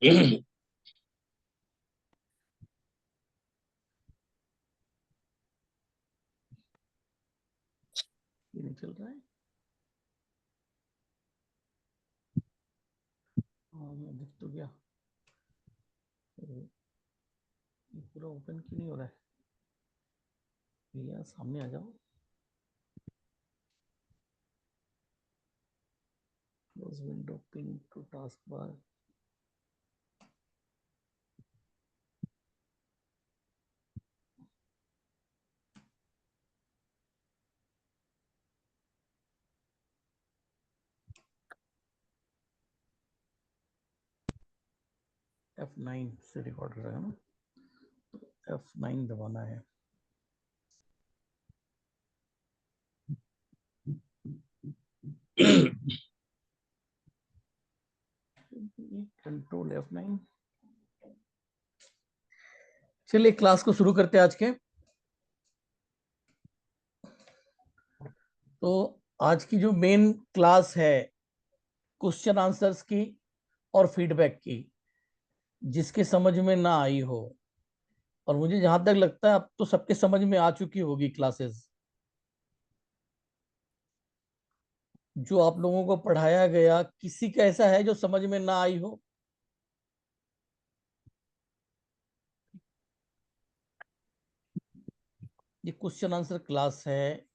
ये नहीं चल रहा है। हाँ ये दिख तो गया। ये पूरा ओपन क्यों नहीं हो रहा है? भैया सामने आ जाओ। Close window, pin to taskbar. F9 से रिकॉर्ड रहेगा ना, F9 दबाना है। Control F9। चलिए क्लास को शुरू करते हैं आज के। तो आज की जो मेन क्लास है क्वेश्चन आंसर्स की और फीडबैक की, जिसके समझ में ना आई हो, और मुझे जहां तक लगता है अब तो सबके समझ में आ चुकी होगी क्लासेस, जो आप लोगों को पढ़ाया गया, किसी का ऐसा है जो समझ में ना आई हो? ये क्वेश्चन आंसर क्लास है।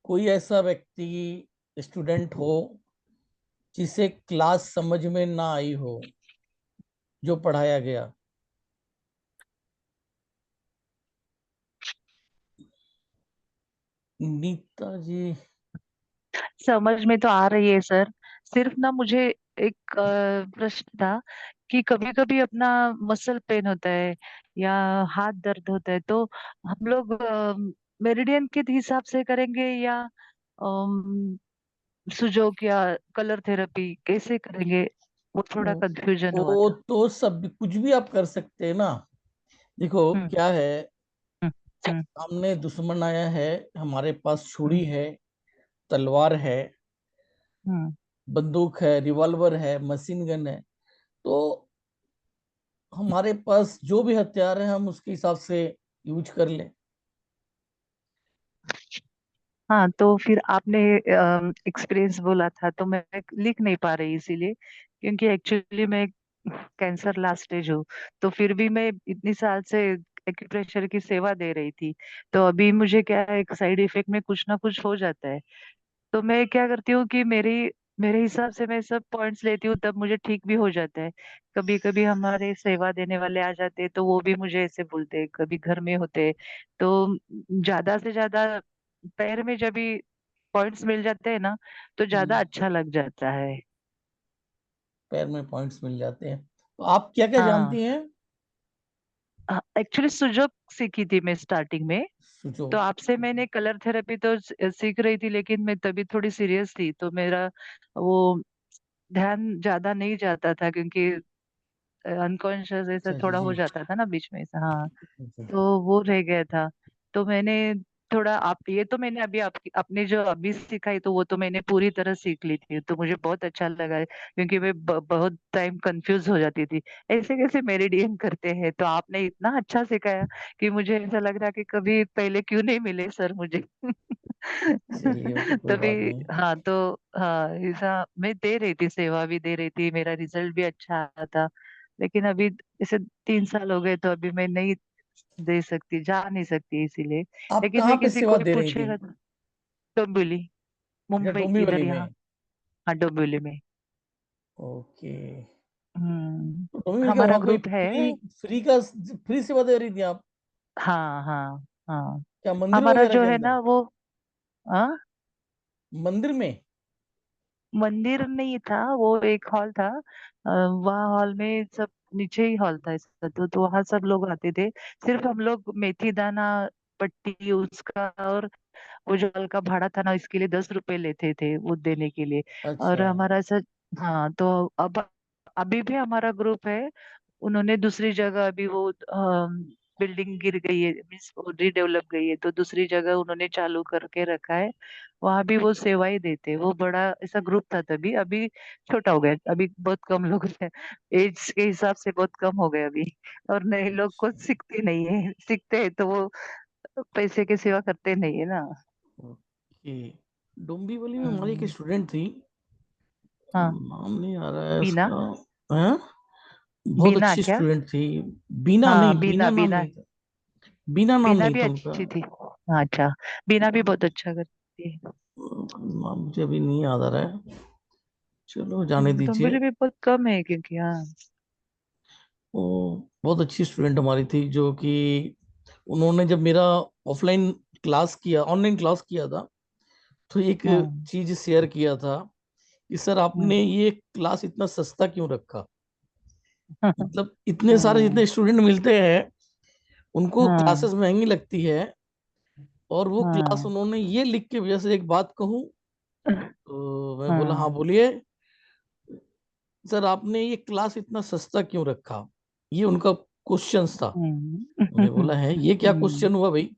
कोई ऐसा व्यक्ति, स्टूडेंट हो जिसे क्लास समझ में ना आई हो, जो पढ़ाया गया? नीता जी। समझ में तो आ रही है सर। सिर्फ ना मुझे एक प्रश्न था कि कभी कभी अपना मसल पेन होता है या हाथ दर्द होता है, तो हम लोग मेरिडियन के हिसाब से करेंगे या अम, सुजोक या कलर थेरेपी कैसे करेंगे? वो थोड़ा कंफ्यूजन हुआ वो था। तो सब कुछ भी आप कर सकते हैं ना। देखो हम्म। क्या है, हम्म। हम्म। सामने दुश्मन आया है, हमारे पास हम्म। छुरी है, तलवार है, हम्म। बंदूक है, रिवॉल्वर है, मशीन गन है। तो हमारे पास जो भी हथियार है हम उसके हिसाब से यूज कर लें। हाँ, तो फिर आपने एक्सपीरियंस बोला था तो मैं लिख नहीं पा रही इसीलिए, क्योंकि एक्चुअली मैं कैंसर लास्ट स्टेज हूँ। तो फिर भी मैं इतनी साल से एक्यूप्रेशर की सेवा दे रही थी। तो अभी मुझे क्या है, एक साइड इफेक्ट में कुछ ना कुछ हो जाता है। तो मैं क्या करती हूँ कि मेरी मेरे हिसाब से मैं सब पॉइंट्स लेती हूँ, तब मुझे ठीक भी हो जाता है। कभी कभी हमारे सेवा देने वाले आ जाते हैं तो वो भी मुझे ऐसे बोलते हैं, कभी घर में होते हैं। तो ज्यादा से ज्यादा पैर में जब भी पॉइंट्स मिल जाते हैं ना, तो ज्यादा अच्छा लग जाता है। पैर में पॉइंट्स मिल जाते हैं। तो आप क्या क्या हाँ, जानती हैं? एक्चुअली सुजोक सीखी थी मैं स्टार्टिंग में। सोचो। तो आपसे मैंने कलर थेरेपी तो सीख रही थी, लेकिन मैं तभी थोड़ी सीरियस थी तो मेरा वो ध्यान ज्यादा नहीं जाता था, क्योंकि अनकॉन्शियस ऐसा अच्छा जी थोड़ा जी। हो जाता था ना बीच में से। हाँ, अच्छा। तो वो रह गया था। तो मैंने थोड़ा आप ये तो मैंने अभी आपकी आपने जो अभी सिखाई तो वो तो मैंने पूरी तरह सीख ली थी, तो मुझे बहुत अच्छा लगा है, क्योंकि मैं बहुत टाइम कंफ्यूज हो जाती थी ऐसे कैसे मेरिडियन करते हैं। तो आपने इतना अच्छा सिखाया कि मुझे ऐसा लग रहा कि कभी पहले क्यों नहीं मिले सर मुझे। चलिए वो तो कोई तभी। बात नहीं। हाँ, तो हाँ, ऐसा मैं दे रही थी, सेवा भी दे रही थी, मेरा रिजल्ट भी अच्छा आया था। लेकिन अभी जैसे 3 साल हो गए तो अभी मैं नहीं दे सकती, जा नहीं सकती इसीलिए। आप लेकिन कहाँ मैं पे किसी सेवा कोई दे रही थी? पूछेगा तो डोंबिवली, अच्छा, मुंबई इधर डोंबिवली यहाँ। में। हाँ, डोंबिवली में। ओके। हम्म। तो डोंबिवली का हमारा वहाँ कोई ग्रुप है। फ्री, फ्री सेवा दे रही थी आप? हाँ, हाँ, हाँ। क्या मंदिर हमारा वगैरह जो के है अंदर? ना वो, हाँ, मंदिर में? मंदिर नहीं था, वो एक हॉल था। वहाँ हॉल में सब, नीचे ही हॉल था इसका, तो वहाँ सब लोग आते थे। सिर्फ हम लोग मेथी दाना, पट्टी उसका, और वो जो हॉल का भाड़ा था ना, इसके लिए 10 रुपए लेते थे वो देने के लिए। अच्छा। और हमारा ऐसा, हाँ, तो अब अभी भी हमारा ग्रुप है। उन्होंने दूसरी जगह अभी वो बिल्डिंग गिर गई है, मीन्स रीडेवलप गई है, तो दूसरी जगह उन्होंने चालू करके रखा है। वहां भी वो सेवाएं देते हैं। वो बड़ा ऐसा ग्रुप था तभी, अभी छोटा हो गया, अभी बहुत कम लोग हैं, एज के हिसाब से बहुत कम हो गए अभी। और नए लोग को सीखते नहीं है, सीखते हैं तो वो पैसे की सेवा करते नहीं है ना। ओके। डोंबिवली में हमारी एक हम्म। स्टूडेंट थी, हाँ। नाम नहीं आ रहा है बीना। उसका। हैं? बहुत बीना अच्छी क्या? स्टूडेंट थी। बीना हाँ, नहीं, बीना बीना नाम बीना। नहीं था। बीना नाम बीना नहीं भी था उनका। अच्छी थी। हाँ, अच्छा। बीना भी बहुत अच्छा करती है। नाम मुझे अभी नहीं याद आ रहा है। चलो जाने दीजिए। डोंबिवली भी बहुत कम है क्योंकि, हाँ। वो बहुत अच्छी स्टूडेंट हमारी थी, जो कि उन्होंने जब मेरा ऑफलाइन क्लास किया, ऑनलाइन क्लास किया था, तो एक हम्म। चीज शेयर किया था कि सर आपने हम्म। ये क्लास इतना सस्ता क्यों रखा। मतलब इतने सारे हम्म। जितने स्टूडेंट मिलते हैं, उनको हाँ। क्लासेस महंगी लगती है, और वो क्लास हाँ। उन्होंने ये लिख के वजह से, एक बात कहूँ तो मैं बोला हाँ हाँ। बोलिए। सर आपने ये क्लास इतना सस्ता क्यों रखा, ये उनका क्वेश्चन था। मैंने बोला है ये क्या हम्म। क्वेश्चन हुआ भाई।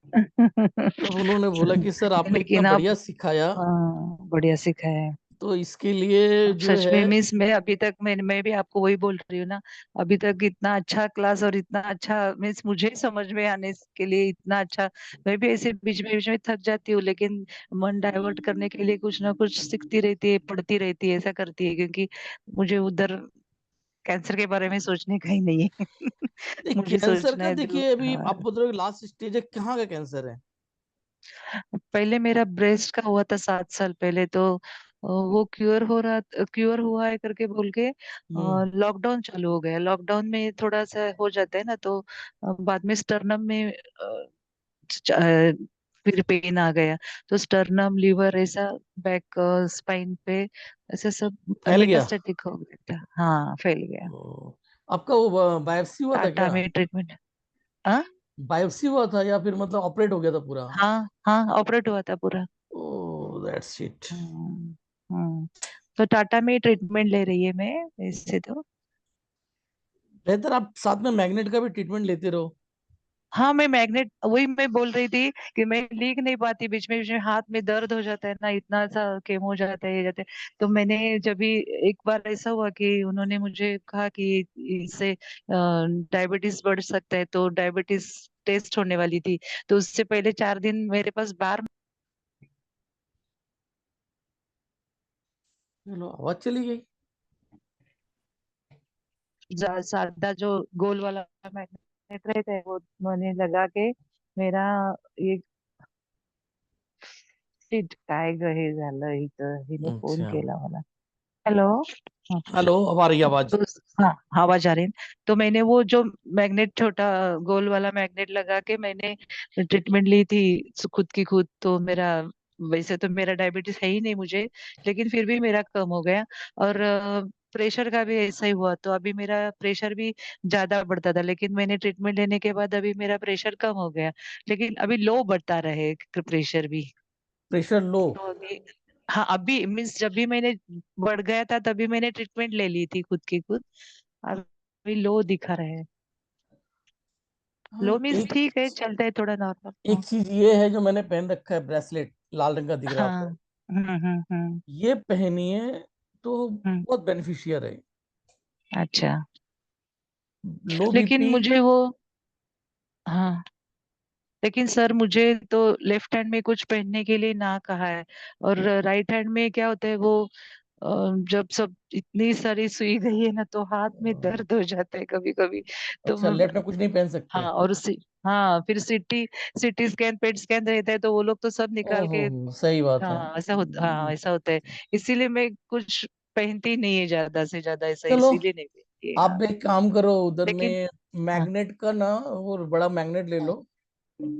तब उन्होंने बोला कि सर आपने इतना लेकिन आप, बढ़िया सिखाया, हाँ, बढ़िया सीखा है। तो इसके लिए जो सच है। में मिस, मैं अभी तक, मैं भी आपको वही बोल रही हूँ ना। अभी तक इतना अच्छा क्लास और इतना अच्छा मिस, मुझे समझ में आने के लिए इतना अच्छा। मैं भी ऐसे बीच में थक जाती हूँ, लेकिन मन डाइवर्ट करने के लिए कुछ ना कुछ सीखती रहती है, पढ़ती रहती है, ऐसा करती है, क्योंकि मुझे उधर कैंसर के बारे में सोचने का ही नहीं है। मुझे कैंसर सोचना का है देखिए, अभी हाँ। आप बोल रहे हो लास्ट स्टेज है, कहाँ का कैंसर है? पहले मेरा ब्रेस्ट का हुआ था 7 साल पहले, तो वो क्योर हुआ है करके बोल के हम्म। लॉकडाउन चालू हो गया। लॉकडाउन में थोड़ा सा हो जाता है ना, तो बाद में स्टर्नम में फिर पेन आ गया। तो स्टर्नम, लीवर, ऐसा बैक, स्पाइन पे ऐसा सब फैल गया। मेटास्टेटिक हो गया था। हाँ, फैल गया। ओ, आपका वो बायोप्सी हुआ था टाटा क्या? में ट्रीटमेंट। हाँ। बायोप्सी हुआ था या फिर मतलब ऑपरेट हो गया था पूरा? हाँ। हाँ, ऑपरेट हुआ था पूरा। Oh that's it. Hmm. Hmm. तो टाटा में ट्रीटमेंट ले रही है मैं, इससे तो। बेहतर आप साथ में मैग्नेट का भी ट्रीटमेंट लेते रहो। हाँ, मैं मैग्नेट, वही मैं बोल रही थी कि मैं लीग नहीं पाती, बीच में हाथ में दर्द हो जाता है ना, इतना सा केम हो जाता है, ये जाते हैं। तो मैंने जब भी, एक बार ऐसा हुआ कि उन्होंने मुझे कहा कि इससे डायबिटीज बढ़ सकता है, तो डायबिटीज टेस्ट होने वाली थी। तो उससे पहले 4 दिन मेरे पास बाहर, चलो आवाज चली गई। सादा जो गोल वाला मैग्नेट रहता है, वो मैंने लगा के मेरा ये, शिट, काय ग हे झालं इथं, हिने फोन अच्छा। केला मला। हेलो। हाँ। हेलो, अब आ रही है आवाज। तो हाँ, हवा जा रही है। तो मैंने वो जो मैग्नेट, छोटा गोल वाला मैग्नेट लगा के मैंने ट्रीटमेंट ली थी, खुद की खुद। तो मेरा, वैसे तो मेरा डायबिटीज है ही नहीं मुझे, लेकिन फिर भी मेरा कम हो गया। और प्रेशर का भी ऐसा ही हुआ, तो अभी मेरा प्रेशर भी ज्यादा बढ़ता था, लेकिन मैंने ट्रीटमेंट लेने के बाद अभी मेरा प्रेशर कम हो गया। लेकिन अभी लो बढ़ता रहे प्रेशर भी। Pressure low. तो अभी, हाँ, अभी मीन्स जब भी मैंने बढ़ गया था तभी मैंने ट्रीटमेंट ले ली थी खुद की खुद। अभी लो दिखा रहे हैं। हाँ, लो मीन्स एक ठीक है, चलता है थोड़ा नॉर्मल। एक चीज ये है जो मैंने पहन रखा है, ब्रेसलेट लाल रंग का दिख रहा है हाँ। आपको। हम्म। ये पहनिए तो हम्म। बहुत बेनिफिशियर है। अच्छा। लो लेकिन बीपी। मुझे वो, हाँ, लेकिन सर मुझे तो लेफ्ट हैंड में कुछ पहनने के लिए ना कहा है। और राइट हैंड में क्या होता है वो, अ, जब सब इतनी सारी सुई गई है ना, तो हाथ में दर्द हो जाता है कभी कभी। तो अच्छा, लेफ्ट में कुछ नहीं पहन सकते? हाँ, और हाँ, फिर सिटी स्कैन, पेट स्कैन रहता है, तो वो लोग तो सब निकाल ओहो, के, सही बात है। हाँ ऐसा होता, हाँ ऐसा होता है। इसीलिए मैं कुछ पहनती नहीं है ज्यादा से ज्यादा, ऐसा चलो, इसीलिए नहीं पहनती है, हाँ। आप एक काम करो, उधर लेकिन, में हाँ। मैग्नेट का ना, वो बड़ा मैग्नेट ले लो,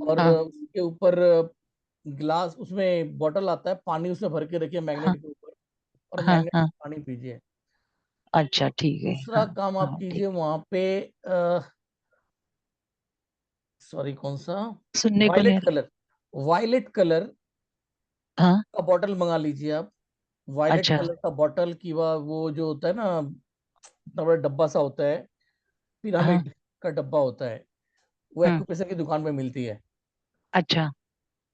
और हाँ। उसके ऊपर ग्लास, उसमें बॉटल आता है पानी, उसमें भर के रखिए हाँ। मैग्नेट के ऊपर, और हाँ। मैग्नेट हाँ। से पानी पीजिए। अच्छा, ठीक है। दूसरा हाँ। काम आप हाँ, कीजिए ठीक। वहां पे, सॉरी कौन सा, सुनने को नहीं वायलेट आ कलर, वायलेट कलर रहा। हाँ। का बॉटल मंगा लीजिए आप। वायलेट अच्छा। कलर का बॉटल की वो जो होता है ना, इतना बड़ा डब्बा सा होता है, हाँ। पिरामिड का डब्बा होता है, वो हम्म। एक्यूप्रेशर की दुकान पे मिलती है, अच्छा।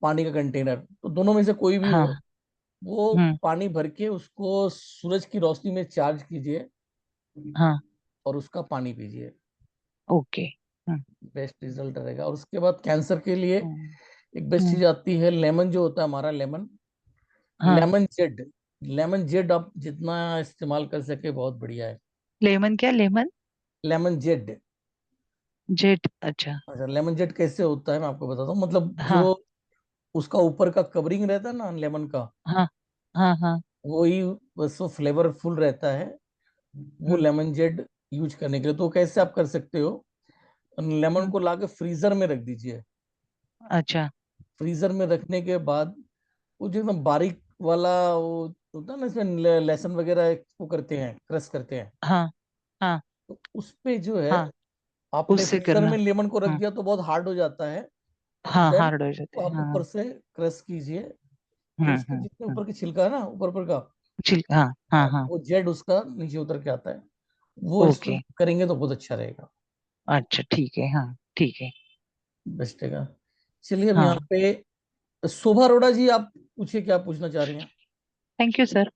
पानी का कंटेनर। तो दोनों में से कोई भी हो, हाँ। वो हम्म। पानी भर के उसको सूरज की रोशनी में चार्ज कीजिए हाँ। और उसका पानी पीजिए, ओके। हम्म। बेस्ट रिजल्ट रहेगा। और उसके बाद कैंसर के लिए हम्म। एक बेस्ट हम्म। चीज आती है, लेमन जो होता है हमारा, लेमन, हाँ। Lemon Z. लेमन जेड आप जितना इस्तेमाल कर सके बहुत बढ़िया है। लेमन क्या? Lemon lemon Z. जेट? अच्छा। अच्छा, लेमन जेड कैसे होता है मैं आपको बताता हूँ। मतलब जो हाँ। उसका ऊपर का कवरिंग रहता है ना लेमन का, हाँ। हाँ। हाँ। वही बस वो फ्लेवरफुल रहता है, वो हम्म। लेमन जेड यूज करने के लिए। तो कैसे आप कर सकते हो, लेमन हम्म। को लाके फ्रीजर में रख दीजिए। अच्छा। फ्रीजर में रखने के बाद वो जो एकदम बारीक वाला वो होता है ना, इसमें लहसुन वगैरह वो करते हैं, क्रश करते हैं, हाँ। हाँ। तो उस पे जो है, हाँ। आपने उससे फ्रीजर में करना। लेमन को रख हाँ। दिया तो बहुत हार्ड हो जाता है। हाँ, देन हार्ड हो जाते हैं, आप ऊपर हाँ। से क्रश कीजिए, तो हम्म। उसके हम्म। जितने ऊपर की छिलका है ना, ऊपर ऊपर का, हाँ। हाँ, हाँ। हाँ। वो जेड उसका नीचे उतर के आता है। वो ओके। इसमें करेंगे तो बहुत अच्छा रहेगा, अच्छा, ठीक है, हाँ। ठीक है। बेस्ट रहेगा। चलिए अब यहाँ हाँ। पे शोभा अरोड़ा जी, आप पूछिए क्या पूछना चाह रही हैं। Thank you sir.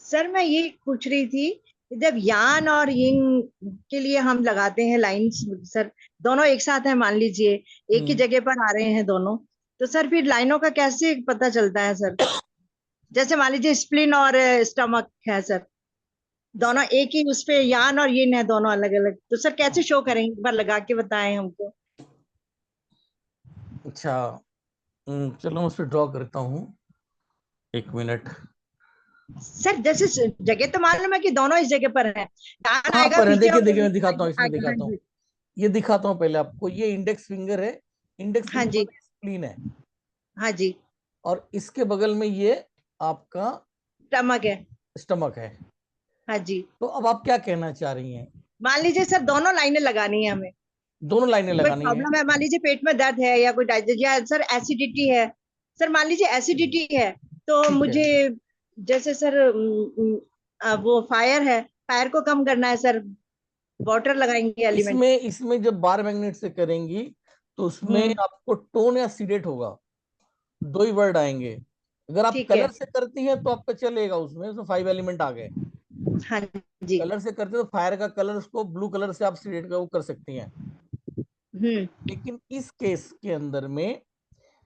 सर मैं ये पूछ रही थी, जब यान और यिंग के लिए हम लगाते हैं लाइंस, सर दोनों एक साथ है मान लीजिए, एक ही हम्म जगह पर आ रहे हैं दोनों, तो सर फिर लाइनों का कैसे पता चलता है सर? जैसे मान लीजिए स्प्लीन और स्टमक है सर, दोनों एक ही उस पे यान और यिन है, दोनों अलग अलग, तो सर कैसे शो करेंगे, एक बार लगा के बताएं हमको। अच्छा, चलो मैं उस पर ड्रॉ करता हूँ, एक मिनट। सर जैसे जगह तो मालूम है कि दोनों इस जगह पर है, यान कहाँ आएगा पर है, पीछे देखिए और देखिए मैं यिन दिखाता हूँ, इसमें आगे, हाँ दिखाता हूँ, जी। ये दिखाता हूँ पहले आपको। ये इंडेक्स फिंगर है, इंडेक्स हाँ फिंगर जी। वाला स्प्लीन है, हाँ जी। और इसके बगल में ये आपका स्टमक है। स्टमक है। हाँ जी। तो अब आप क्या कहना चाह रही हैं। मान लीजिए सर दोनों लाइनें लगानी है हमें, दोनों लाइनें कोई लगानी है। प्रॉब्लम है, मान लीजिए पेट में दर्द है या कोई डाइजेस्ट या सर एसिडिटी है, सर मान लीजिए एसिडिटी है, तो ठीक है, मुझे जैसे सर वो फायर है, फायर को कम करना है सर, वाटर लगाएंगे एलिमेंट। इसमें इसमें जब बार मैग्नेट से करेंगी तो उसमें हम्म। आपको टोन या सीडेट होगा, दो ही वर्ड आएंगे। अगर आप ठीक है। कलर से करती हैं तो आपका चलेगा, उसमें उसमें 5 एलिमेंट आ गए। हाँ जी। कलर से करते हो तो फायर का कलर, उसको ब्लू कलर से आप सीडेट का वो कर सकती हैं। हम्म। लेकिन इस केस के अंदर में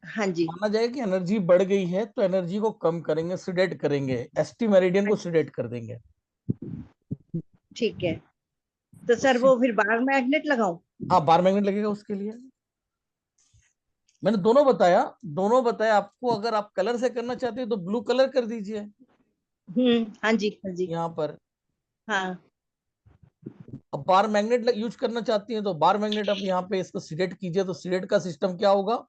हाँ जी। माना जाए कि एनर्जी बढ़ गई है, तो एनर्जी को कम करेंगे, सीडेट करेंगे, एसटी मेरिडियन को हाँ, सीडेट कर देंगे। ठीक है। तो तो सर वो फिर बार मैग्नेट लगाऊं? हाँ, बार मैग्नेट लगेगा उसके लिए। मैंने दोनों बताया, दोनों बताया आपको। अगर आप कलर से करना चाहते हो तो ब्लू कलर कर दीजिए हाँ जी। हाँ जी। यहाँ पर। हाँ। अब बार मैग्नेट यूज करना चाहती हैं तो बार मैग्नेट आप यहाँ पे इसको सिलेक्ट कीजिए। तो सिलेक्ट का सिस्टम क्या होगा,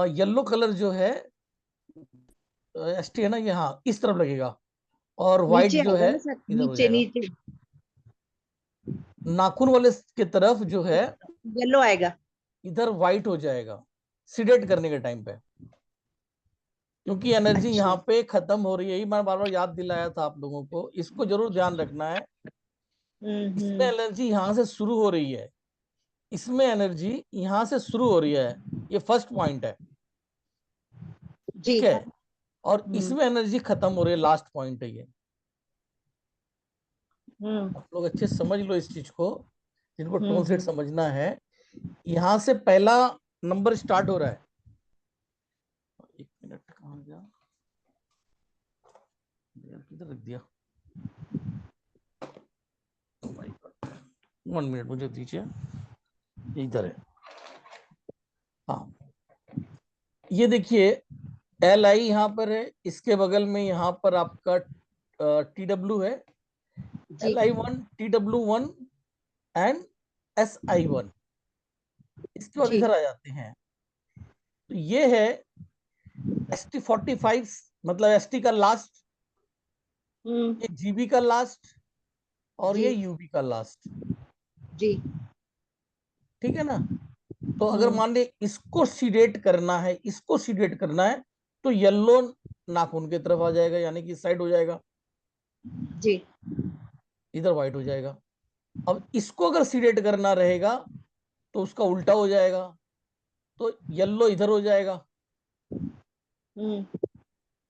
येलो कलर जो है एसटी है ना, यहाँ इस तरफ लगेगा, और व्हाइट नीचे जो आएगा है ना सर, इधर हो नीचे जाएगा। नीचे नाखून वाले के तरफ जो है येलो आएगा। इधर व्हाइट हो जाएगा सिलेक्ट करने के टाइम पे, क्योंकि एनर्जी अच्छा। यहाँ पे खत्म हो रही है। यही मैं बार बार याद दिलाया था आप लोगों को, इसको जरूर ध्यान रखना है। इसमें हम्म। एनर्जी यहाँ से शुरू हो रही है, इसमें एनर्जी यहाँ से शुरू हो रही है, ये फर्स्ट पॉइंट है, जी। ठीक है। और हम्म। इसमें एनर्जी खत्म हो रही है, लास्ट पॉइंट है ये। हम्म। आप लोग अच्छे से समझ लो इस चीज को, जिनको टोन सेट हम्म। समझना है। यहाँ से पहला नंबर स्टार्ट हो रहा है। एक मिनट, कहाँ गया यार, किधर रख दिया, 1 मिनट मुझे दीजिए, इधर है। हाँ, ये देखिए, एल आई यहाँ पर है, इसके बगल में यहाँ पर आपका टी डब्ल्यू है, जी। LI1, TW1 and SI1। इसके बाद जी। इधर आ जाते हैं, तो ये है ST45, मतलब ST का लास्ट, हम्म। ये GB का लास्ट, और जी। ये UB का लास्ट, जी। ठीक है ना। तो अगर हम्म। मान ली इसको सीडेट करना है, इसको सीडेट करना है, तो येलो नाखून की तरफ आ जाएगा, यानी कि इस साइड हो जाएगा, जी। इधर व्हाइट हो जाएगा। अब इसको अगर सीडेट करना रहेगा तो उसका उल्टा हो जाएगा, तो येलो इधर हो जाएगा,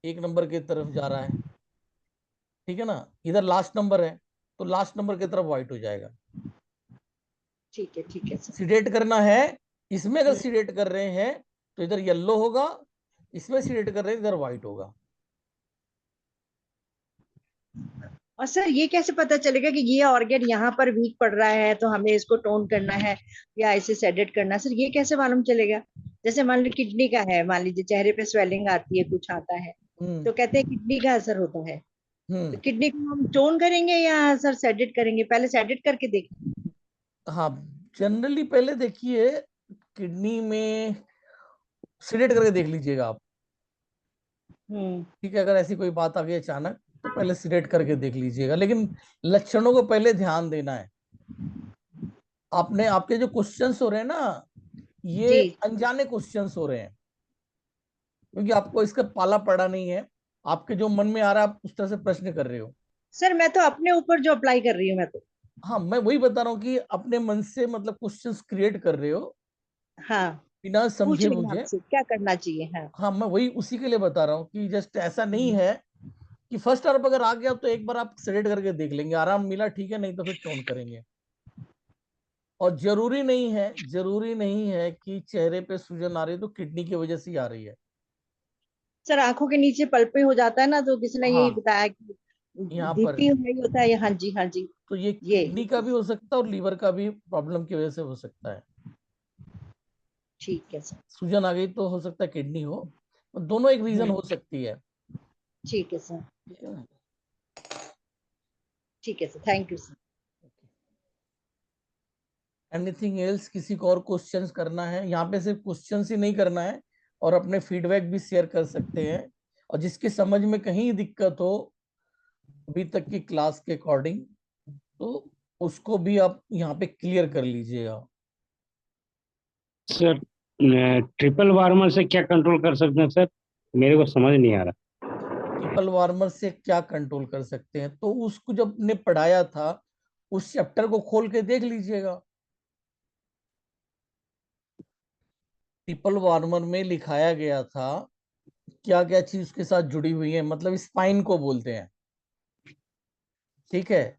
एक नंबर की तरफ जा रहा है, ठीक है ना। इधर लास्ट नंबर है तो लास्ट नंबर की तरफ व्हाइट हो जाएगा। ठीक है सर। सीडेट करना है, इसमें अगर हम्म। सीडेट कर रहे हैं तो इधर येलो होगा, इसमें सीडेट कर रहे हैं इधर व्हाइट होगा। और सर ये कैसे पता चलेगा कि ये ऑर्गन यहाँ पर वीक पड़ रहा है तो हमें इसको टोन करना है या इसे सेडेट करना है, सर ये कैसे मालूम चलेगा? जैसे मान लो किडनी का है, मान लीजिए चेहरे पे स्वेलिंग आती है, कुछ आता है, हम्म तो कहते हैं किडनी का असर होता है। तो हम्म किडनी को हम टोन करेंगे या सर सेडेट करेंगे? पहले सेडेट करके देखें। हाँ, जनरली पहले देखिए किडनी में सीडेट करके देख लीजिएगा आप, हम्म। ठीक है। अगर ऐसी कोई बात आ गई अचानक तो पहले सीडेट करके देख लीजिएगा, लेकिन लक्षणों को पहले ध्यान देना है। आपने आपके जो क्वेश्चंस हो रहे हैं ना, ये जी अनजाने क्वेश्चंस हो रहे हैं, क्योंकि आपको इसका पाला पड़ा नहीं है। आपके जो मन में आ रहा है आप उस तरह से प्रश्न कर रहे हो। सर, मैं तो अपने ऊपर जो अप्लाई कर रही हूँ मैं तो। हाँ, मैं वही बता रहा हूँ कि अपने मन से मतलब क्वेश्चंस क्रिएट कर रहे हो हाँ, बिना पूछ समझे रही हूँ मुझे। आपसे क्या करना चाहिए। हाँ। हाँ, मैं वही उसी के लिए बता रहा हूँ कि जस्ट ऐसा नहीं है कि फर्स्ट अर्प अगर आ गया तो एक बार आप सेलेक्ट करके देख लेंगे, आराम मिला ठीक है, नहीं तो फिर टोन करेंगे। और जरूरी नहीं है कि चेहरे पे सूजन आ रही है तो किडनी की वजह से ही आ रही है। सर आंखों के नीचे पलपे हो जाता है ना, तो किसी ने यही हाँ, बताया कि यहाँ पर डीपी में ही होता है। हाँ जी, हाँ जी। तो ये ये किडनी का भी हो सकता है और लीवर का भी प्रॉब्लम की वजह से हो सकता है। ठीक है सर। सूजन आ गई तो हो सकता है किडनी हो, दोनों एक रीजन हम्म। हो सकती है। ठीक है सर। ठीक है ना। ठीक है sir, thank you sir. Anything else, किसी को और क्वेश्चंस करना है? यहाँ पे सिर्फ क्वेश्चंस ही नहीं करना है, और अपने फीडबैक भी शेयर कर सकते हैं। और जिसकी समझ में कहीं दिक्कत हो अभी तक की क्लास के अकॉर्डिंग, तो उसको भी आप यहाँ पे क्लियर कर लीजिएगा। सर ट्रिपल वार्मर से क्या कंट्रोल कर सकते हैं सर? मेरे को समझ नहीं आ रहा। ट्रिपल वार्मर से क्या कंट्रोल कर सकते हैं, तो उसको जब ने पढ़ाया था उस चैप्टर को खोल के देख लीजिएगा। ट्रिपल वार्मर में लिखाया गया था क्या क्या चीज उसके साथ जुड़ी हुई है, मतलब स्पाइन को बोलते हैं, ठीक है।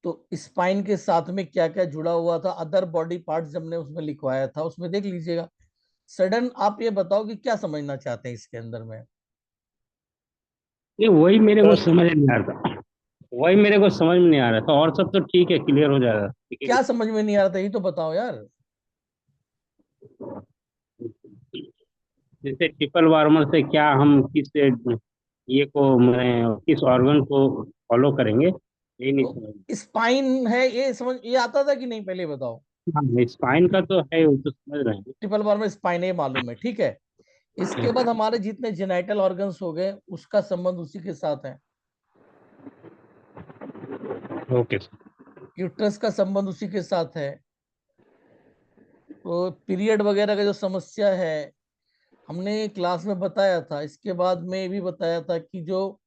तो स्पाइन के साथ में क्या क्या जुड़ा हुआ था, अदर बॉडी पार्ट्स जब ने उसमें लिखवाया था उसमें देख लीजिएगा। सडन आप ये बताओ कि क्या समझना चाहते हैं इसके अंदर में। ये वही मेरे को समझ नहीं आ रहा था। वही मेरे को समझ में नहीं आ रहा था, और सब तो ठीक है, क्लियर हो जाएगा, ठीक क्या समझ में नहीं आ रहा था ये तो बताओ यार। है। जैसे ट्रिपल वार्मर से क्या हम किस ये को मैं किस ऑर्गन को फॉलो करेंगे, यही नहीं तो समझ स्पाइन है, ये समझ ये आता था कि नहीं पहले बताओ। हाँ, स्पाइन का तो है, वो तो समझ रहे हैं। ट्रिपल बार में स्पाइन है मालूम है, ठीक है। इसके बाद हमारे जितने जेनाइटल ऑर्गन्स हो गए उसका संबंध उसी के साथ है। Okay sir. यूट्रस का संबंध उसी के साथ है। तो पीरियड वगैरह का जो समस्या है हमने क्लास में बताया था। इसके बाद में भी बताया था कि जो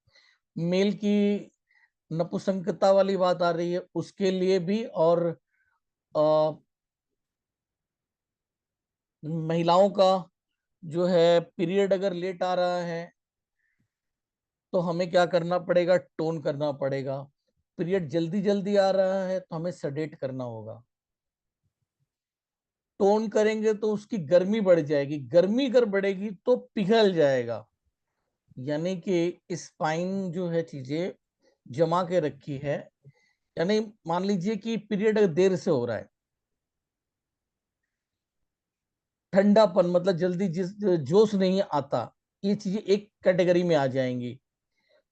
मेल की नपुंसकता वाली बात आ रही है उसके लिए भी, और महिलाओं का जो है पीरियड अगर लेट आ रहा है तो हमें क्या करना पड़ेगा, टोन करना पड़ेगा। पीरियड जल्दी जल्दी आ रहा है तो हमें सडेट करना होगा। टोन करेंगे तो उसकी गर्मी बढ़ जाएगी, गर्मी अगर बढ़ेगी तो पिघल जाएगा। यानी कि स्पाइन जो है चीजें जमा के रखी है। यानी मान लीजिए कि पीरियड अगर देर से हो रहा है, ठंडापन मतलब जल्दी जिस जोश नहीं आता, ये चीजें एक कैटेगरी में आ जाएंगी।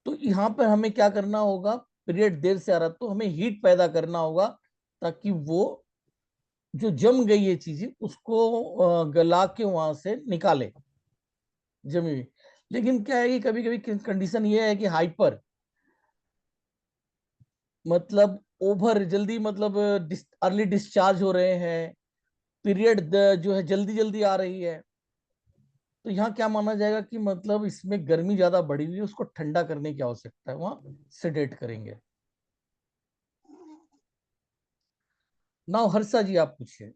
तो यहाँ पर हमें क्या करना होगा, पीरियड देर से आ रहा तो हमें हीट पैदा करना होगा ताकि वो जो जम गई ये चीजें उसको गला के वहां से निकाले जमी हुई। लेकिन क्या है कि कभी कभी कंडीशन ये है कि हाइपर मतलब ओवर जल्दी मतलब अर्ली डिस्चार्ज हो रहे हैं, पीरियड जो है जल्दी जल्दी आ रही है। तो यहाँ क्या माना जाएगा कि मतलब इसमें गर्मी ज्यादा बढ़ी हुई है, उसको ठंडा करने की आवश्यकता है, वहां सेडेट करेंगे। नाउ हर्षा जी आप पूछिए।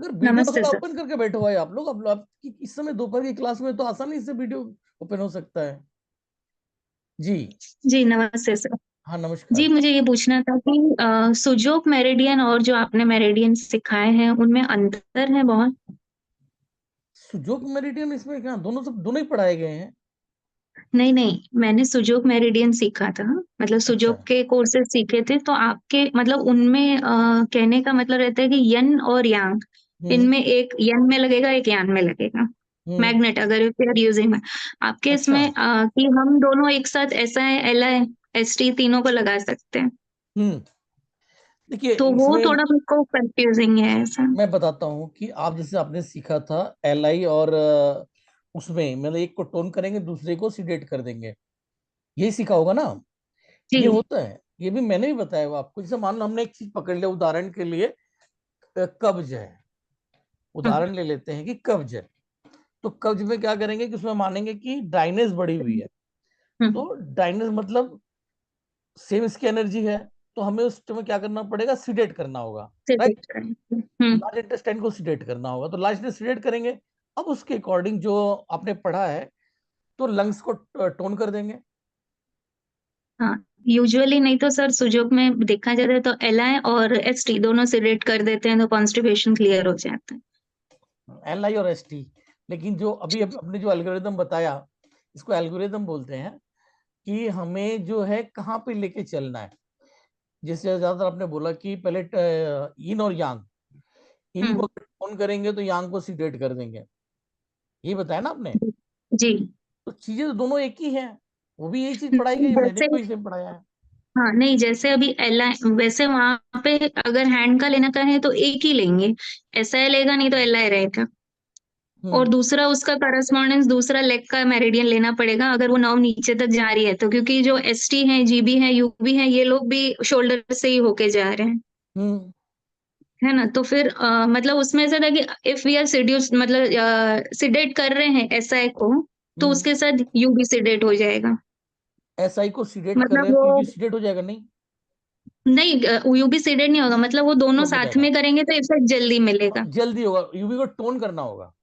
अगर वीडियो नमस्ते अगर सर। ओपन करके बैठे हुए आप लोग, अब आपकी इस समय दोपहर की क्लास में तो आसानी से वीडियो ओपन हो सकता है। जी। जी नमस्ते सर। हाँ जी नमस्कार। मुझे ये पूछना था कि सुजोग मेरिडियन और जो आपने मेरिडियन सिखाए हैं उनमें अंतर है बहुत? सुजोग मेरिडियन इसमें क्या, दोनों सब दोनों ही पढ़ाए गए हैं। नहीं नहीं, मैंने सुजोग मेरिडियन सीखा था, मतलब अच्छा। सुजोग के कोर्सेज सीखे थे, तो आपके मतलब उनमें कहने का मतलब रहता है कि यन और यांग, हम्म। इनमें एक यन में लगेगा एक यान में लगेगा हम्म। मैग्नेट, अगर वी आर यूजिंग। आपके अच्छा। इसमें कि हम दोनों एक साथ ऐसा है एल आई एस टी तीनों को लगा सकते हैं, हम्म। देखिए तो वो इसमें थोड़ा मेरे को कंफ्यूजिंग है ऐसा। मैं बताता हूँ कि आप जैसे आपने सीखा था एल आई और उसमें मतलब एक को टोन करेंगे दूसरे को सीडेट कर देंगे, यही सीखा होगा ना। जी। ये होता है, ये भी मैंने भी बताया हुआ आपको। जैसे मान लो हमने एक चीज पकड़ लिया उदाहरण के लिए, कब्ज है, हम्म। उदाहरण ले लेते हैं कि कब्ज है। तो कब्ज में क्या करेंगे कि उसमें मानेंगे कि ड्राइनेस बढ़ी हुई है। हम्म। तो ड्राइनेस मतलब सेम इसकी एनर्जी है, तो हमें उस समय क्या करना पड़ेगा, सीडेट करना होगा। राइट। हम्म। लार्ज इंटेस्टाइन को सीडेट करना होगा, तो लार्ज इंटेस्टाइन सीडेट करेंगे। अब उसके अकॉर्डिंग जो आपने पढ़ा है, तो लंग्स को टोन कर देंगे। हाँ, यूजुअली नहीं तो सर सुजोग में देखा जाता है तो एल आई और एस टी दोनों से रेट कर देते हैं तो कॉन्स्टिपेशन क्लियर हो जाता है। एल आई और एस टी। लेकिन जो अभी अपने जो एल्गोरिदम बताया, इसको एल्गोरिदम बोलते हैं, कि हमें जो है कहाँ पे लेके चलना है। जैसे ज्यादातर आपने बोला कि पहले इन और यांग, इन हम्म। को टोन करेंगे तो यांग को सीडेट कर देंगे, ये बताया ना आपने। जी। तो चीजें तो दोनों एक ही हैं, वो भी यही चीज पढ़ाई गई, मैंने जैसे, भी वही सेम पढ़ाया है। हाँ नहीं, जैसे अभी एल आई वैसे वहां पे अगर हैंड का लेना का है तो एक ही लेंगे, एस आई लेगा नहीं तो एल आई रहेगा। और हम्म। दूसरा उसका करस्पॉन्डेंस दूसरा लेग का मेरिडियन लेना पड़ेगा अगर वो नाव नीचे तक जा रही है तो, क्योंकि जो एस टी है, जीबी है, यूबी है, ये लोग भी शोल्डर से ही होके जा रहे हैं, हम्म। है ना। तो फिर मतलब उसमें ऐसा था कि इफ वी आर सिड्यूस मतलब सिडेट कर रहे हैं एसआई को, तो हम्म। उसके साथ यू भी सिडेट हो जाएगा। एस आई को सीडेट कर रहे मतलब हैं वो तो ये भी सीडेट हो जाएगा नहीं? नहीं, यू भी सिडेट नहीं होगा, मतलब वो दोनों टोन हो साथ जाएगा, में करेंगे तो इफेक्ट जल्दी मिलेगा। जल्दी होगा, यूवी को टोन करना होगा।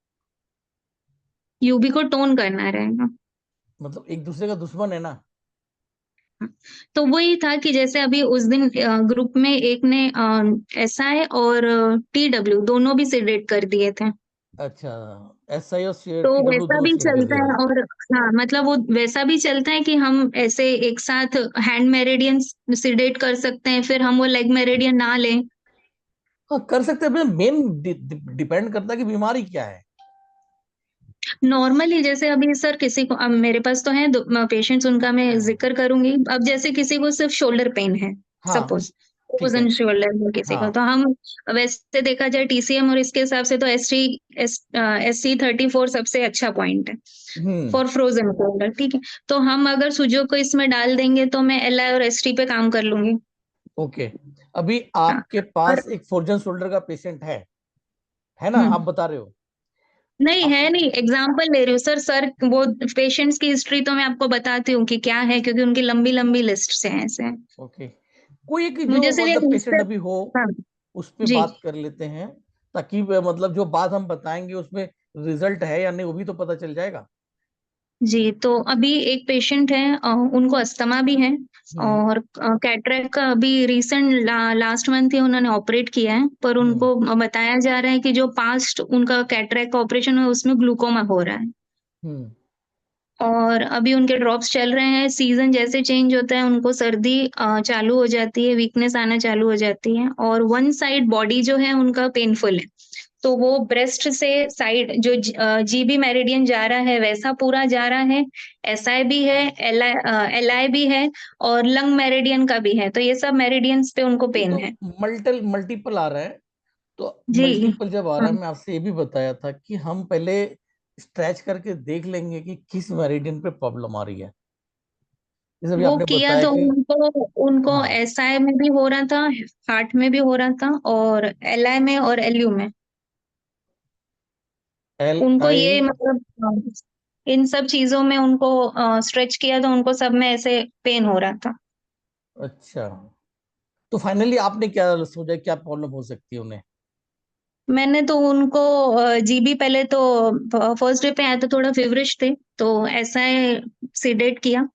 यूबी को टोन करना रहेगा। मतलब एक दूसरे का दुश्मन है ना। तो वही था कि जैसे अभी उस दिन ग्रुप में एक ने एसआई और टी डब्ल्यू दोनों भी सिडेट कर दिए थे, अच्छा, एस आई और तो टी डब्ल्यू वैसा दोनों भी सीडेट कर चलता दिया है। था। और हाँ, मतलब वो वैसा भी चलता है कि हम ऐसे एक साथ हैंड मेरिडियन सिडेट कर सकते हैं, फिर हम वो लेग मेरिडियन ना लें। हाँ कर सकते हैं, मेन डिपेंड करता है कि बीमारी क्या है। नॉर्मली जैसे अभी सर किसी को, अब मेरे पास तो है पेशेंट्स, उनका मैं हाँ। जिक्र करूंगी। अब जैसे किसी को सिर्फ शोल्डर पेन है, हाँ, सपोज ठीक है। फ्रोजन शोल्डर में किसी को, हाँ। तो हम वैसे देखा जाए टीसीएम और इसके हिसाब से तो एस सी 34 सबसे अच्छा पॉइंट है हम्म। फॉर फ्रोजन शोल्डर, ठीक है। तो हम अगर सुजो को इसमें डाल देंगे तो मैं एल आई और एस टी पे काम कर लूंगी। ओके। अभी हाँ। आपके पर पास एक फोर्जन शोल्डर का पेशेंट है ना, आप हम्म, बता रहे हो। नहीं आप है नहीं, एग्जाम्पल ले रही हूँ सर। सर वो पेशेंट्स की हिस्ट्री तो मैं आपको बताती हूँ कि क्या है, क्योंकि उनकी लंबी लंबी लिस्ट से हैं ऐसे। ओके, कोई एक जो मुझे सिर्फ मतलब एक पेशेंट उससे, अभी हो, हाँ उस पे जी। बात कर लेते हैं, ताकि मतलब जो बात हम बताएंगे उसमें रिजल्ट है या नहीं वो भी तो पता चल जाएगा। जी तो अभी एक पेशेंट है, उनको अस्थमा भी है हम्म। और कैटरेक्ट का अभी रिसेंट लास्ट मंथ ही उन्होंने ऑपरेट किया है, पर हम्म। उनको बताया जा रहा है कि जो पास्ट उनका कैटरेक्ट का ऑपरेशन हुआ उसमें ग्लूकोमा हो रहा है। हम्म। और अभी उनके ड्रॉप्स चल रहे हैं, सीजन जैसे चेंज होता है उनको सर्दी चालू हो जाती है, वीकनेस आना चालू हो जाती है, और वन साइड बॉडी जो है उनका पेनफुल है। तो वो ब्रेस्ट से साइड जो जीबी मेरिडियन जा रहा है वैसा पूरा जा रहा है, एसआई भी है, एलआई भी है, और लंग मेरिडियन का भी है, तो ये सब मेरिडियंस पे उनको ये पेन तो है। मल्टीपल आ रहा है। तो जी। मल्टीपल जब आ रहा हाँ। है, मैं आपसे ये भी बताया था कि हम पहले स्ट्रेच करके देख लेंगे कि किस मेरिडियन पे प्रॉब्लम आ रही है। जैसे अभी वो आपने किया बताया तो कि उनको उनको हाँ, एसआई में भी हो रहा था, हार्ट में भी हो रहा था, और एलआई में और एलयू में। एल उनको आई। ये मतलब इन सब चीजों में उनको स्ट्रेच किया तो उनको सब में ऐसे पेन हो रहा था। अच्छा, तो फाइनली आपने क्या सोचा क्या प्रॉब्लम हो सकती है उन्हें? मैंने तो उनको जीबी पहले तो फर्स्ट डे पे आया तो थोड़ा फेवरिश थे, तो एसआई सेडेट किया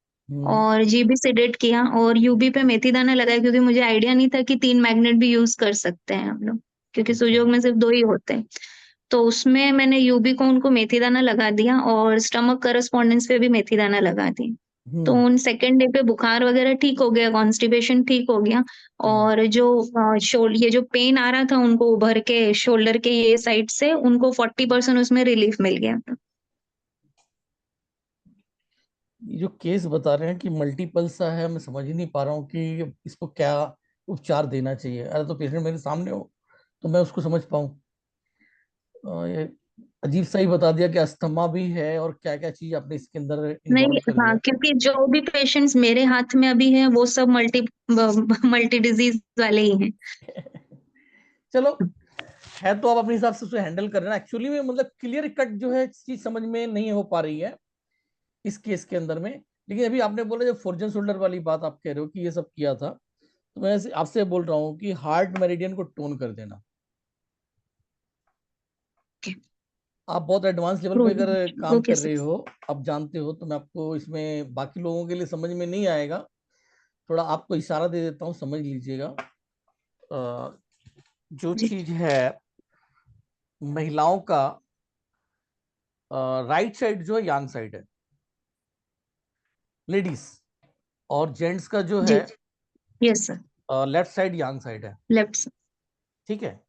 और जीबी सेडेट किया और यूबी पे मेथी दाना लगाया, क्योंकि मुझे आइडिया नहीं था कि 3 मैग्नेट भी यूज कर सकते हैं हम लोग, क्योंकि अच्छा। सुजोग में सिर्फ 2 ही होते हैं। तो उसमें मैंने यूबी को उनको मेथी दाना लगा दिया और स्टमक करस्पॉन्डेंस पे भी मेथी दाना लगा दी। तो उन सेकेंड डे पे बुखार वगैरह ठीक हो गया, कॉन्स्टिपेशन ठीक हो गया और जो ये जो पेन आ रहा था उनको उभर के शोल्डर के ये साइड से, उनको 40% उसमें रिलीफ मिल गया था। ये जो केस बता रहे हैं कि मल्टीपल सा है, मैं समझ ही नहीं पा रहा हूँ कि इसको क्या उपचार देना चाहिए। अरे तो पेशेंट मेरे सामने हो तो मैं उसको समझ पाऊँ। ये अजीब सा ही बता दिया कि अस्थमा भी है और क्या क्या चीज आपने इसके अंदर नहीं, इन्वॉल्व कर हाँ, लिया। क्योंकि जो भी पेशेंट्स मेरे हाथ में अभी हैं वो सब मल्टी डिजीज वाले ही हैं। चलो, है तो आप अपने हिसाब से उसे हैंडल कर रहे हैं। एक्चुअली में मतलब क्लियर कट जो है चीज समझ में नहीं हो पा रही है इस केस के अंदर में। लेकिन अभी आपने बोला जब फोर्जन शोल्डर वाली बात आप कह रहे हो कि ये सब किया था, तो मैं आपसे बोल रहा हूँ कि हार्ट मेरिडियन को टोन कर देना। आप बहुत एडवांस लेवल पे अगर काम ओके कर रहे सर। हो, आप जानते हो, तो मैं आपको इसमें बाकी लोगों के लिए समझ में नहीं आएगा, थोड़ा आपको इशारा दे देता हूँ, समझ लीजिएगा। जो जी। चीज है महिलाओं का राइट साइड जो है यांग साइड है लेडीज, और जेंट्स का जो जी। है यस सर। लेफ्ट साइड यांग साइड है। Left sir. ठीक है,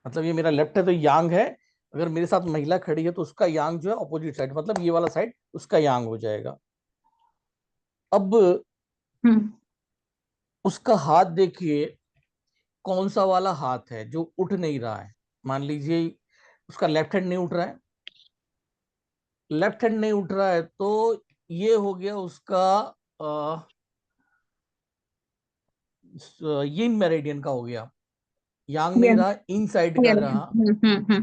मतलब ये मेरा लेफ्ट है तो यांग है। अगर मेरे साथ महिला खड़ी है तो उसका यांग जो है अपोजिट साइड, मतलब ये वाला साइड उसका यांग हो जाएगा। अब हम्म। उसका हाथ देखिए कौन सा वाला हाथ है जो उठ नहीं रहा है। मान लीजिए उसका लेफ्ट हैंड नहीं उठ रहा है, लेफ्ट हैंड नहीं उठ रहा है तो ये हो गया उसका यिन मेरिडियन का हो गया। यांग नहीं रहा, इन साइड का रहा।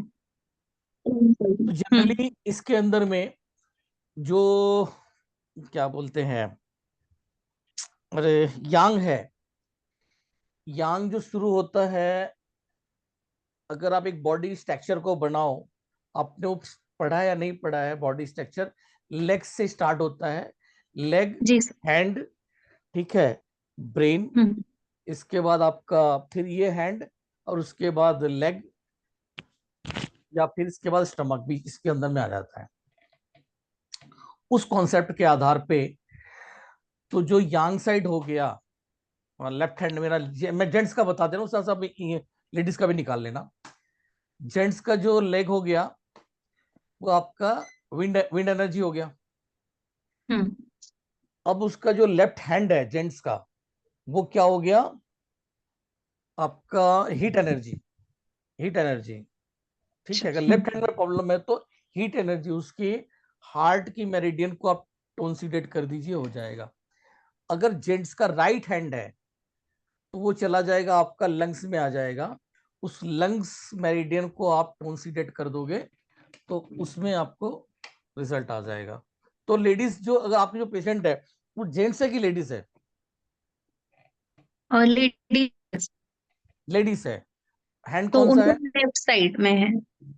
तो जनरली इसके अंदर में जो क्या बोलते हैं, अरे यांग है, यांग जो शुरू होता है, अगर आप एक बॉडी स्ट्रक्चर को बनाओ, आपने वो पढ़ा है या नहीं पढ़ा है, बॉडी स्ट्रक्चर लेग से स्टार्ट होता है। लेग, जी सर। हैंड, ठीक है, ब्रेन, इसके बाद आपका फिर ये हैंड, और उसके बाद लेग, या फिर इसके बाद स्टमक भी इसके अंदर में आ जाता है। उस कॉन्सेप्ट के आधार पे तो जो यांग साइड हो गया, लेफ्ट हैंड मेरा, मैं जेंट्स का बता दे रहा हूँ, सब लेडीज का भी निकाल लेना। जेंट्स का जो लेग हो गया वो आपका विंड विंड एनर्जी हो गया। अब उसका जो लेफ्ट हैंड है जेंट्स का, वो क्या हो गया आपका हीट एनर्जी, हीट एनर्जी। ठीक है, अगर लेफ्ट हैंड में प्रॉब्लम है तो हीट एनर्जी, उसके हार्ट की मेरिडियन को आप टोनसिडेट कर दीजिए, हो जाएगा। अगर जेंट्स का राइट हैंड है तो वो चला जाएगा आपका लंग्स में आ जाएगा, उस लंग्स मेरिडियन को आप टोनसिडेट कर दोगे तो उसमें आपको रिजल्ट आ जाएगा। तो लेडीज जो, अगर आपके जो पेशेंट है वो जेंट्स है कि लेडीज है? और लेडीज, लेडीज है। हैंड तो कौन सा उनको है? लेफ्ट साइड में है।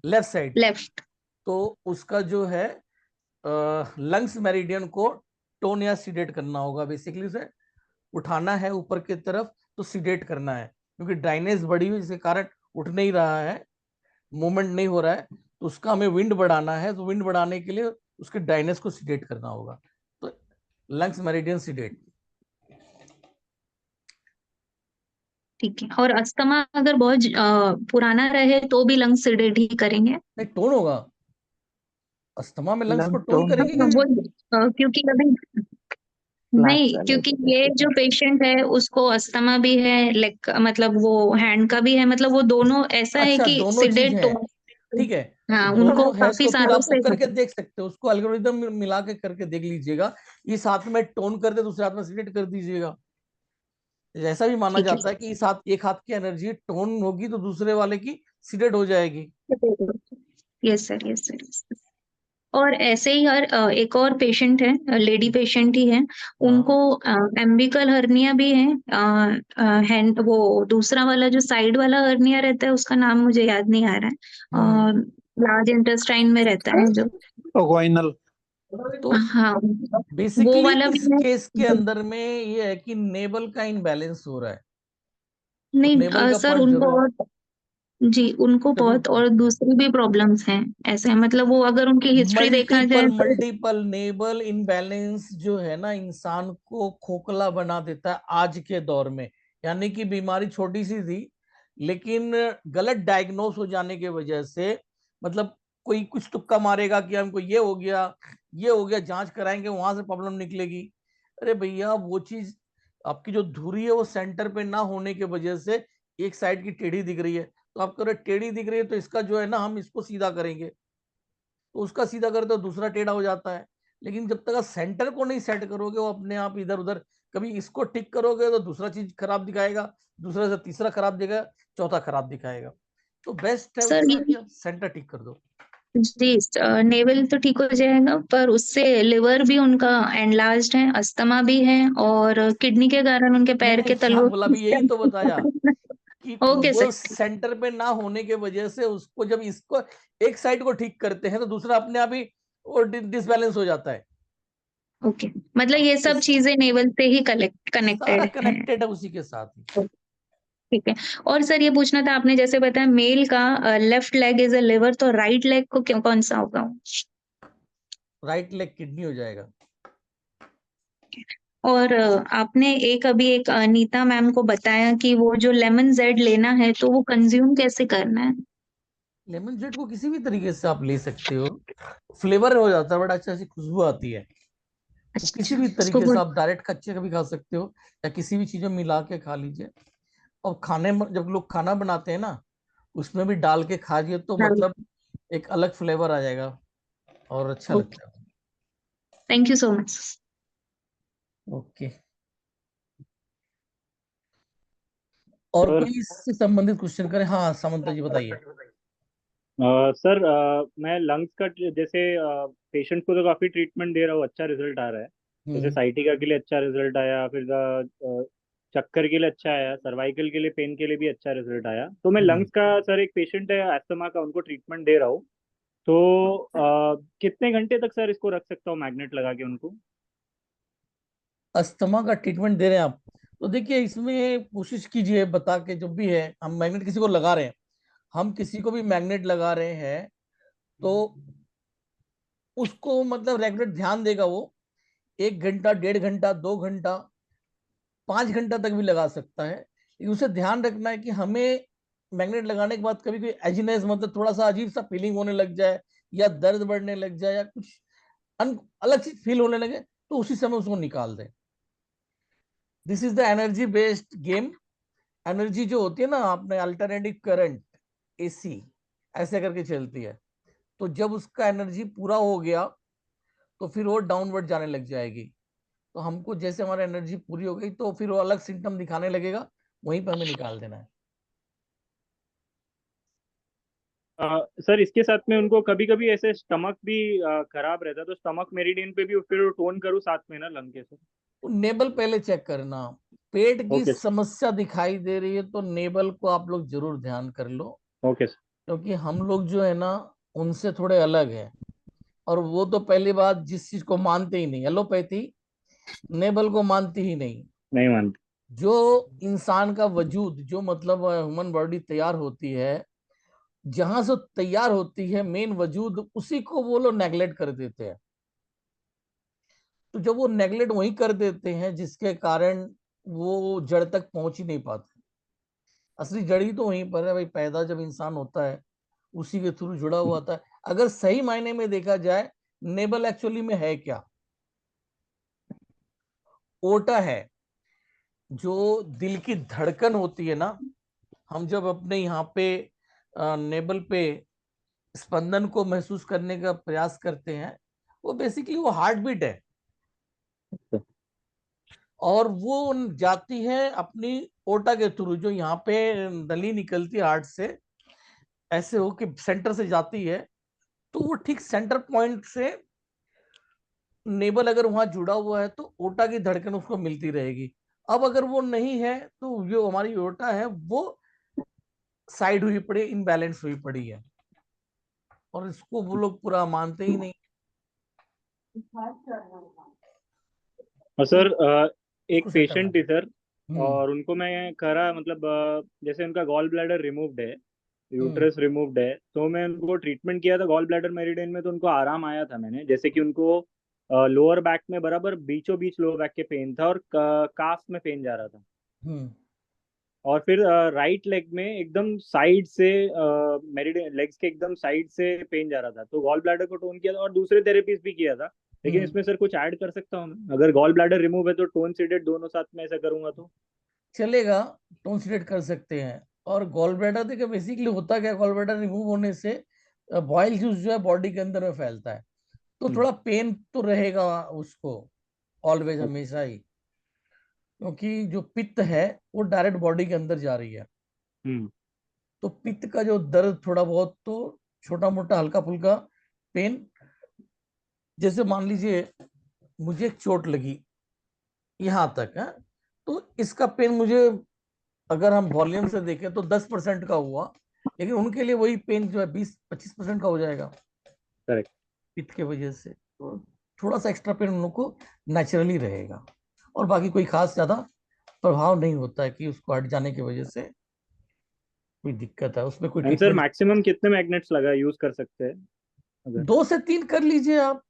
Left side. लेफ्ट। तो उसका जो है लंग्स मेरिडियन को टोन या सीडेट करना होगा। बेसिकली उसे उठाना है ऊपर की तरफ, तो सीडेट करना है, क्योंकि ड्राइनेस बढ़ी हुई जिसके कारण उठ नहीं रहा है, मूवमेंट नहीं हो रहा है, तो उसका हमें विंड बढ़ाना है। तो विंड बढ़ाने के लिए उसके ड्राइनेस को सीडेट करना होगा, तो लंग्स मेरिडियन सीडेट। ठीक है। और अस्थमा अगर बहुत पुराना रहे तो भी लंग्स सेडेट ही करेंगे? नहीं, टोन होगा। अस्थमा में लंग्स को लंग टोन टोन करेंगे होगा। वो कि क्योंकि अभी क्लास नहीं, वाले क्योंकि को ये कहते जो हैं। पेशेंट है उसको अस्थमा भी है, लेग मतलब वो हैंड का भी है, मतलब वो दोनों ऐसा है अच्छा, कि दोनों चीज सिडेट है। तो ठीक है, तो हाँ, उनको दोनों है काफी तो फिर सालों आप वो से करके है। देख सकते हो, उसको एल्गोरिदम मिला के करके देख लीजिएगा। इस हाथ में टोन कर दे, दूसरे हाथ में सीडेट कर दीजिएगा। ऐसा भी माना ठीक है जाता है कि इस हाथ, एक हाथ की एनर्जी टोन होगी तो दूसरे वाले की सीडेट हो जाएगी। Yes sir, yes sir, yes sir. और ऐसे ही एक और पेशेंट है, लेडी पेशेंट ही है, उनको एम्बिकल हर्निया भी है, हैंड वो दूसरा वाला जो साइड वाला हर्निया रहता है उसका नाम मुझे याद नहीं आ रहा है, लार्ज इंटेस्टाइन में रहता है जो अग्वाइनल। तो हाँ वो बेसिकली वाला भी इस है। केस के अंदर में ये है कि नेबल का इनबैलेंस हो रहा है, तो नहीं नेबल का सर पॉइंट उनको जरूर बहुत, जी उनको जरूर बहुत और दूसरी भी प्रॉब्लम्स हैं ऐसे, मतलब वो अगर उनकी हिस्ट्री देखा जाए तो मल्टीपल नेबल इनबैलेंस जो है ना, इंसान को खोखला बना देता है आज के दौर में। यानी कि बीमारी छोटी सी थी, लेकिन गलत डायग्नोस हो जाने की वजह से, मतलब कोई कुछ तुक्का मारेगा कि हमको ये हो गया, ये हो गया, जांच कराएंगे वहां से प्रॉब्लम निकलेगी। अरे भैया, वो चीज आपकी जो धुरी है वो सेंटर पे ना होने की वजह से एक साइड की टेढ़ी दिख रही है, तो आप कह रहे टेढ़ी दिख रही है तो इसका जो है ना हम इसको सीधा करेंगे, तो उसका सीधा करते तो दूसरा टेढ़ा हो जाता है। लेकिन जब तक आप सेंटर को नहीं सेट करोगे, वो अपने आप इधर उधर, कभी इसको ठीक करोगे तो दूसरा चीज खराब दिखाएगा, दूसरा से तीसरा खराब दिखाएगा, चौथा खराब दिखाएगा। तो बेस्ट है सर उसका ये कि आप सेंटर ठीक कर दो। जी नेवल तो ठीक हो जाएगा, पर उससे लिवर भी उनका एनलार्ज्ड है, अस्थमा भी है, और किडनी के कारण उनके नहीं पैर नहीं, के क्या तलवों बोला, अभी यही तो बताया कि ओके वो सर। सेंटर पे ना होने के वजह से उसको, जब इसको एक साइड को ठीक करते हैं तो दूसरा अपने आप ही वो डिसबैलेंस हो जाता है। ओके, मतलब ये सब इस चीजें नेवल से ही सारा कनेक्टेड हैं। कनेक्टेड है उसी के साथ ही। ठीक है। और सर ये पूछना था, आपने जैसे बताया मेल का left leg is a liver, तो राइट लेग को क्यों, कौन सा होगा? राइट लेग किडनी हो जाएगा। और आपने अभी एक नीता मैम को बताया कि वो जो लेमन जेड लेना है तो वो कंज्यूम कैसे करना है? लेमन जेड को किसी भी तरीके से आप ले सकते हो, फ्लेवर हो जाता है, बड़ा अच्छा, ऐसी खुशबू आती है। तो किसी अच्छा, भी उसको तरीके से आप डायरेक्ट कच्चे का भी खा सकते हो, या किसी भी चीज में मिला के खा लीजिए। और खाने में जब लोग खाना बनाते हैं ना, उसमें भी डाल के खाइए, तो मतलब एक अलग फ्लेवर आ जाएगा और अच्छा ओके, लगता है। Thank you so much. Okay, और सर कोई इससे संबंधित क्वेश्चन करें? हाँ, सामंता जी बताइए। सर मैं लंग्स का जैसे पेशेंट को तो काफ़ी ट्रीटमेंट दे रहा हूँ, अच्छा रिजल्ट आ रहा है। जैसे हम्म साइटिका के लिए अच्छा रिजल्ट आया, फिर चक्कर के लिए अच्छा आया, सर्वाइकल के लिए, पेन के लिए भी अच्छा रिजल्ट आया। तो मैं हम्म। लंग्स का, सर एक पेशेंट है अस्थमा का, उनको ट्रीटमेंट दे रहा हूँ। तो कितने घंटे तक सर इसको रख सकता हूँ मैग्नेट लगा के उनको? अस्थमा का ट्रीटमेंट दे रहे हैं आप, तो देखिए इसमें कोशिश कीजिए, बता के जब भी है हम मैग्नेट किसी को लगा रहे हैं, हम किसी को भी मैग्नेट लगा रहे हैं, तो उसको मतलब रेगुलर ध्यान देगा वो, 1 घंटा, 1.5 घंटा, 2 घंटा, 5 घंटा तक भी लगा सकता है। लेकिन उसे ध्यान रखना है कि हमें मैग्नेट लगाने के बाद कभी कोई एजिनेस, मतलब थोड़ा सा अजीब सा फीलिंग होने लग जाए, या दर्द बढ़ने लग जाए, या कुछ अलग चीज फील होने लगे, तो उसी समय उसको निकाल दें। This is the energy based game. Energy जो होती है ना, आपने अल्टरनेटिव करंट, एसी, ऐसे करके चलती है। तो जब उसका एनर्जी पूरा हो गया, तो फिर वो डाउनवर्ड जाने लग जाएगी। तो हमको जैसे हमारी एनर्जी पूरी हो गई, तो फिर वो अलग सिम्टम दिखाने लगेगा, वहीं पर हमें निकाल देना है। सर इसके साथ में उनको कभी कभी ऐसे स्टमक भी खराब रहता है, तो स्टमक मेरिडियन पे भी फिर टोन करूँ साथ में ना लंग के, सर? तो नेबल पहले चेक करना, पेट की ओके। समस्या दिखाई दे रही है तो नेबल को आप लोग जरूर ध्यान कर लो, ओके सर। क्योंकि हम लोग जो है ना उनसे थोड़े अलग हैं। और वो तो पहली बात जिस चीज को मानते ही नहीं, एलोपैथी नेबल को मानती ही नहीं। नहीं मानते। जो इंसान का वजूद, जो मतलब ह्यूमन बॉडी तैयार होती है, जहां से तैयार होती है मेन वजूद, उसी को वो लोग नेगलेक्ट कर देते हैं। तो जब वो नेगलेक्ट वहीं कर देते हैं, जिसके कारण वो जड़ तक पहुंच ही नहीं पाते। असली जड़ ही तो वहीं पर है भाई, पैदा जब इंसान होता है उसी के थ्रू जुड़ा हुआ था। अगर सही मायने में देखा जाए, नेबल एक्चुअली में है क्या? ओटा है, जो दिल की धड़कन होती है ना, हम जब अपने यहाँ पे नेबल पे स्पंदन को महसूस करने का प्रयास करते हैं, वो बेसिकली वो हार्ट बीट है। और वो जाती है अपनी ओटा के थ्रू, जो यहाँ पे नली निकलती है हार्ट से, ऐसे होके सेंटर से जाती है, तो वो ठीक सेंटर पॉइंट से नेबल अगर वहां जुड़ा हुआ है तो ओटा की धड़कन उसको मिलती रहेगी। अब अगर वो नहीं है तो जो हमारी ओटा है वो साइड हुई पड़ी, इनबैलेंस हुई पड़ी है, और इसको वो लोग पूरा मानते ही नहीं। और सर एक इसको सेट करना पेशेंट थी सर, है। और उनको मैं करा मतलब जैसे उनका गॉल ब्लैडर रिमूव्ड है, हम्म यूट्रस रिमूव्ड है, तो मैं उनको ट्रीटमेंट किया था गॉल ब्लैडर मेरिडियन में, तो उनको आराम आया था। मैंने जैसे कि उनको लोअर बैक में बराबर बीचों बीच लोअर बैक के पेन था, और काफ में पेन जा रहा था। हम्म और फिर राइट लेग में एकदम साइड से मेरिडियन लेग्स के एकदम साइड से पेन जा रहा था, तो गॉल ब्लैडर को टोन किया था और दूसरे थेरेपीज भी किया था। लेकिन हम्म इसमें सर कुछ ऐड कर सकता हूँ मैं? अगर गॉल ब्लैडर रिमूव है तो टोन सीडेड दोनों साथ में ऐसा करूंगा तो? चलेगा, टोंसिलेट कर सकते हैं। और गॉल ब्लैडर देखिए बेसिकली होता क्या है, गॉल ब्लैडर रिमूव होने से बॉयल जूस जो है बॉडी के अंदर में फैलता है, तो हम्म। थोड़ा पेन तो रहेगा उसको ऑलवेज, ओके। हमेशा ही, क्योंकि जो पित्त है वो डायरेक्ट बॉडी के अंदर जा रही है। हम्म। तो पित्त का जो दर्द थोड़ा बहुत तो छोटा मोटा हल्का फुल्का पेन, जैसे मान लीजिए मुझे एक चोट लगी यहाँ तक है, तो इसका पेन मुझे, अगर हम वॉल्यूम से देखें तो 10% का हुआ, लेकिन उनके लिए वही पेन जो है 20-25% का हो जाएगा करेक्ट। पित्त के वजह से। तो थोड़ा सा एक्स्ट्रा पेन उन लोग को नेचुरली रहेगा, और बाकी कोई खास ज्यादा प्रभाव नहीं होता है कि उसको हट जाने की वजह से कोई दिक्कत है, उसमें कोई एंड सर ट्रीटमेंट। मैक्सिमम कितने मैग्नेट्स लगा यूज कर सकते हैं अगर? 2 से 3 कर लीजिए आप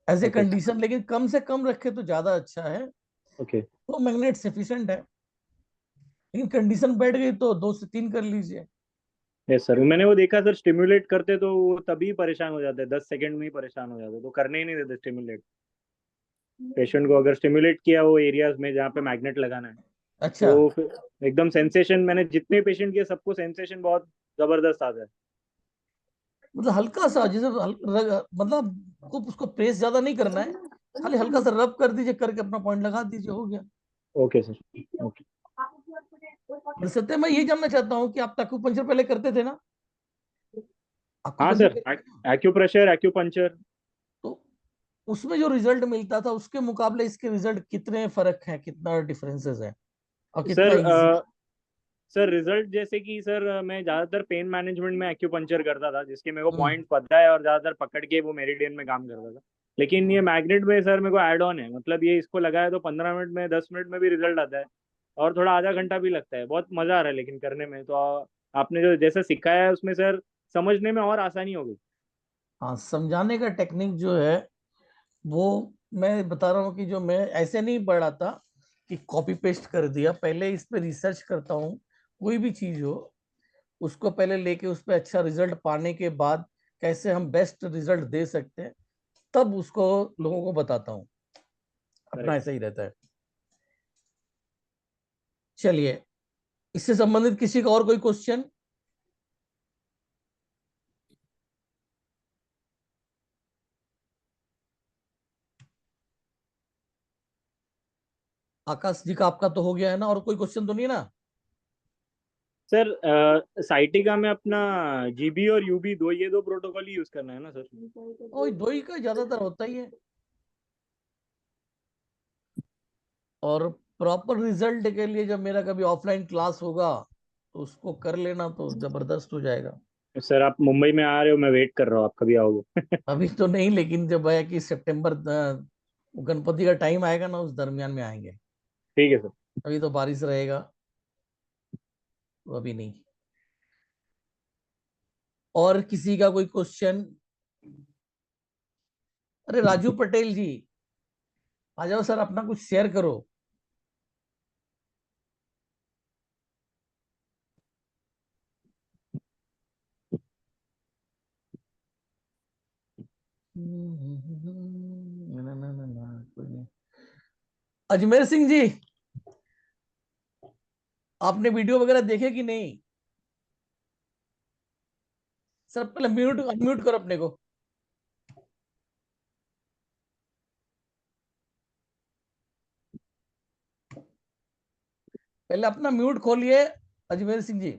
एज ए ओके। कंडीशन, लेकिन कम से कम रखे तो ज्यादा अच्छा है। ओके। तो मैग्नेट सफिशिएंट है, लेकिन कंडीशन बैठ गई तो 2 से 3 कर लीजिए। यस सर, मैंने वो देखा सर, स्टिमुलेट करते तो वो तभी परेशान हो जाते, 10 सेकंड में ही परेशान हो जाते, तो करने ही नहीं देते स्टिमुलेट। पेशेंट को अगर स्टिमुलेट किया वो एरियाज में जहाँ पे मैग्नेट लगाना है, अच्छा, तो फिर एकदम सेंसेशन, मैंने जितने पेशेंट किए सबको सेंसेशन बहुत जबरदस्त आता है। मतलब हल्का सा जैसे मतलब को उसको प्रेस ज्यादा नहीं करना है, खाली हल्का सा रब कर दीजिए, करके अपना पॉइंट लगा दीजिए, हो गया। Okay sir. ओके। सत्य, मैं ये जानना चाहता हूँ कि आप एक्यूपंक्चर पहले करते थे ना? हाँ एक्यूपंक्चर सर, करते थे ना? Acupressure, acupuncture. तो उसमें जो रिजल्ट मिलता था उसके मुकाबले इसके रिजल्ट कितने फर्क है, कितना डिफरेंसेस है, और कितना सर इजी? सर रिजल्ट जैसे कि सर मैं ज्यादातर पेन मैनेजमेंट में एक्यूपंचर करता था, जिसके मेरे को हम्म पॉइंट पता है, और ज्यादातर पकड़ के वो मेरिडियन में काम करता था। लेकिन ये मैग्नेट में सर मेरे को ऐड ऑन है, मतलब ये इसको लगाया तो 15 मिनट में, 10 मिनट में भी रिजल्ट आता है, और थोड़ा आधा घंटा भी लगता है। बहुत मजा आ रहा है लेकिन करने में, तो आपने जो जैसा सिखाया है उसमें सर समझने में और आसानी हो गई। हाँ, समझाने का टेक्निक जो है वो मैं बता रहा हूँ कि जो मैं ऐसे नहीं पढ़ा था कि कॉपी पेस्ट कर दिया, पहले इस पे रिसर्च करता हूँ। कोई भी चीज हो उसको पहले लेके उस पर अच्छा रिजल्ट पाने के बाद कैसे हम बेस्ट रिजल्ट दे सकते हैं, तब उसको लोगों को बताता हूँ। अपना करेक्ट। ऐसा ही रहता है। चलिए, इससे संबंधित किसी का और कोई क्वेश्चन? आकाश जी का आपका तो हो गया है ना, और कोई क्वेश्चन तो नहीं है ना? सर साइटिका में अपना जीबी और यूबी दो, ये दो प्रोटोकॉल ही यूज करना है ना सर? वही दो ही का ज्यादातर होता ही है, और प्रॉपर रिजल्ट के लिए जब मेरा कभी ऑफलाइन क्लास होगा तो उसको कर लेना तो जबरदस्त हो जाएगा। सर आप मुंबई में आ रहे हो, मैं वेट कर रहा हूँ, आप कभी आओगे? अभी तो नहीं, लेकिन जब है कि सितंबर गणपति का टाइम आएगा ना, उस दरमियान में आएंगे। ठीक है सर। अभी तो बारिश रहेगा, तो अभी नहीं। और किसी का कोई क्वेश्चन? अरे राजू पटेल जी, आ जाओ सर, अपना कुछ शेयर करो। ना, ना, ना, ना, कोई नहीं। अजमेर सिंह जी, आपने वीडियो वगैरह देखे कि नहीं? सर पहले म्यूट अनम्यूट करो अपने को। पहले अपना म्यूट खोलिए, अजमेर सिंह जी।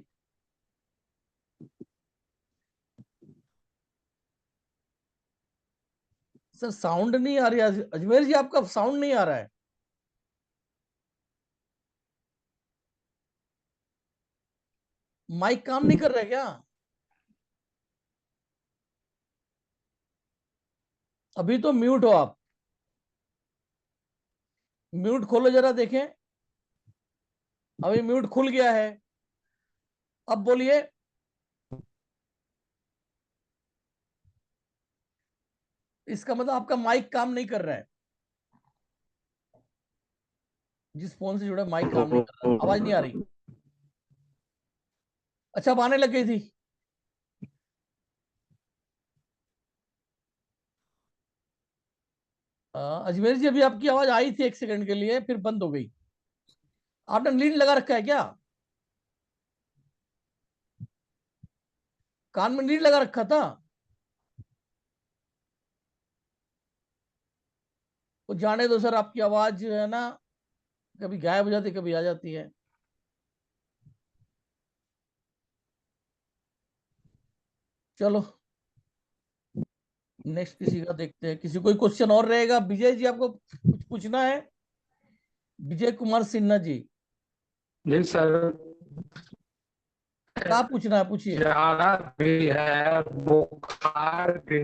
सर साउंड नहीं आ रही अजमेर जी, आपका साउंड नहीं आ रहा है। माइक काम नहीं कर रहा है क्या? अभी तो म्यूट हो आप, म्यूट खोलो जरा देखें। अभी म्यूट खुल गया है, अब बोलिए। इसका मतलब आपका माइक काम नहीं कर रहा है। जिस फोन से जुड़ा माइक काम नहीं कर रहा, आवाज नहीं आ रही। अच्छा, अब आने लग गई थी। अजमेर जी, अभी आपकी आवाज आई थी 1 सेकंड के लिए, फिर बंद हो गई। आपने लीड लगा रखा है क्या? कान में लीड लगा रखा था? वो जाने दो सर, आपकी आवाज जो है ना, कभी गायब हो जाती, कभी आ जाती है। चलो नेक्स्ट किसी का देखते हैं, किसी कोई क्वेश्चन और रहेगा। विजय जी, आपको कुछ पूछना है? विजय कुमार सिन्हा जी, जी सर, क्या पूछना है, पूछिए। जाना भी है, बुखार भी।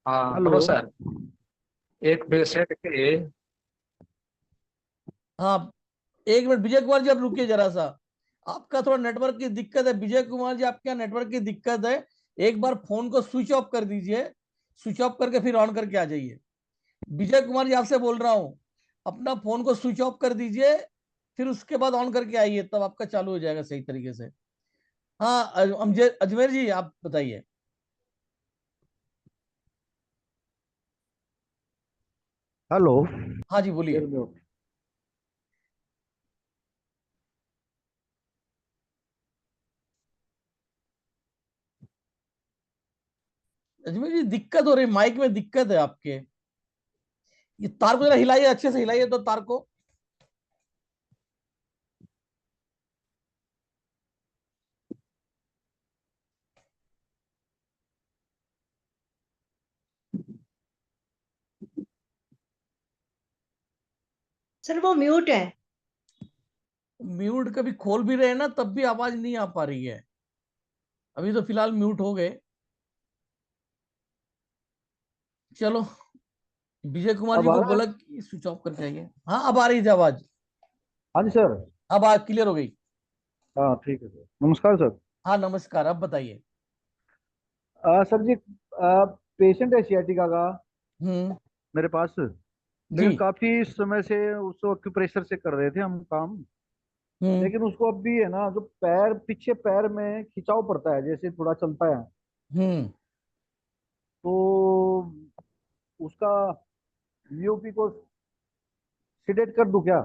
हाँ हेलो हेलो सर, एक पेशेंट के। हाँ, 1 मिनट विजय कुमार जी, आप रुकिए जरा सा। आपका थोड़ा नेटवर्क की दिक्कत है विजय कुमार जी, आपके यहाँ नेटवर्क की दिक्कत है। एक बार फोन को स्विच ऑफ कर दीजिए, स्विच ऑफ करके फिर ऑन करके आ जाइए। विजय कुमार जी, आपसे बोल रहा हूँ, अपना फोन को स्विच ऑफ कर दीजिए, फिर उसके बाद ऑन करके आइए, तब आपका चालू हो जाएगा सही तरीके से। हाँ, अजमेर जी, आप बताइए। हेलो। हाँ जी, बोलिए। अजमेर जी, दिक्कत हो रही, माइक में दिक्कत है आपके। ये तार को जरा हिलाइए, अच्छे से हिलाइए तो तार को। सर वो म्यूट है। म्यूट कभी खोल भी रहे हैं ना, तब भी आवाज नहीं आ पा रही है। अभी तो फिलहाल म्यूट हो गए। चलो, विजय कुमार जी अब आ को रहा है? बोला कि स्विच ऑफ करके आइए। हाँ, अब आ रही थी आवाज, हाँ जी सर। अब आ क्लियर हो गई। हाँ ठीक है सर, नमस्कार सर। हाँ नमस्कार, अब बताइए। सर जी, पेशेंट है सियाटिका का हम्म। मेरे पास, जी। लेकिन काफी समय से उसको एक्यूप्रेशर से कर रहे थे हम काम। हम्म। लेकिन उसको अब भी है ना, जो पैर पीछे पैर में खिंचाव पड़ता है जैसे थोड़ा चलता है, हम्म। तो उसका वीओपी को सिडेट कर दूं क्या?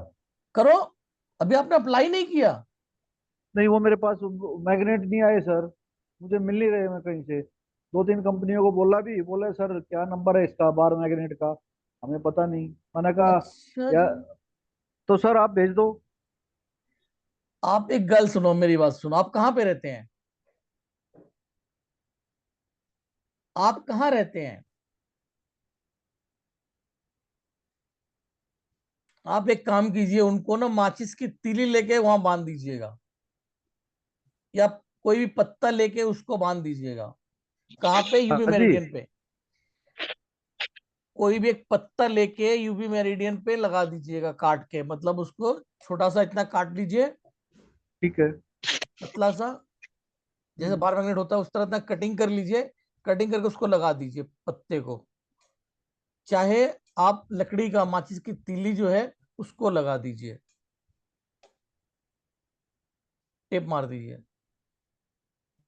करो, अभी आपने अप्लाई नहीं किया? नहीं, वो मेरे पास मैग्नेट नहीं आए सर, मुझे मिल नहीं रहे। मैं कहीं से 2-3 कंपनियों को बोला भी, बोला सर क्या नंबर है इसका बार मैग्नेट का, हमें पता नहीं। मैंने कहा अच्छा या जी। तो सर आप भेज दो। आप एक गल सुनो, मेरी बात सुनो, आप कहाँ पे रहते हैं? आप कहाँ रहते हैं? आप एक काम कीजिए, उनको ना माचिस की तीली लेके वहां बांध दीजिएगा, या कोई भी पत्ता लेके उसको बांध दीजिएगा। कहाँ पे? यूबी हाँ जी। मेरिडियन पे। कोई भी एक पत्ता लेके यूबी मेरिडियन पे लगा दीजिएगा, काट के, मतलब उसको छोटा सा इतना काट लीजिए, ठीक है। पतला सा, जैसे हम्म, बार मैग्नेट होता है उस तरह इतना कटिंग कर लीजिए। कटिंग करके उसको लगा दीजिए पत्ते को। चाहे आप लकड़ी का माचिस की तीली जो है उसको लगा दीजिए, टेप मार दीजिए।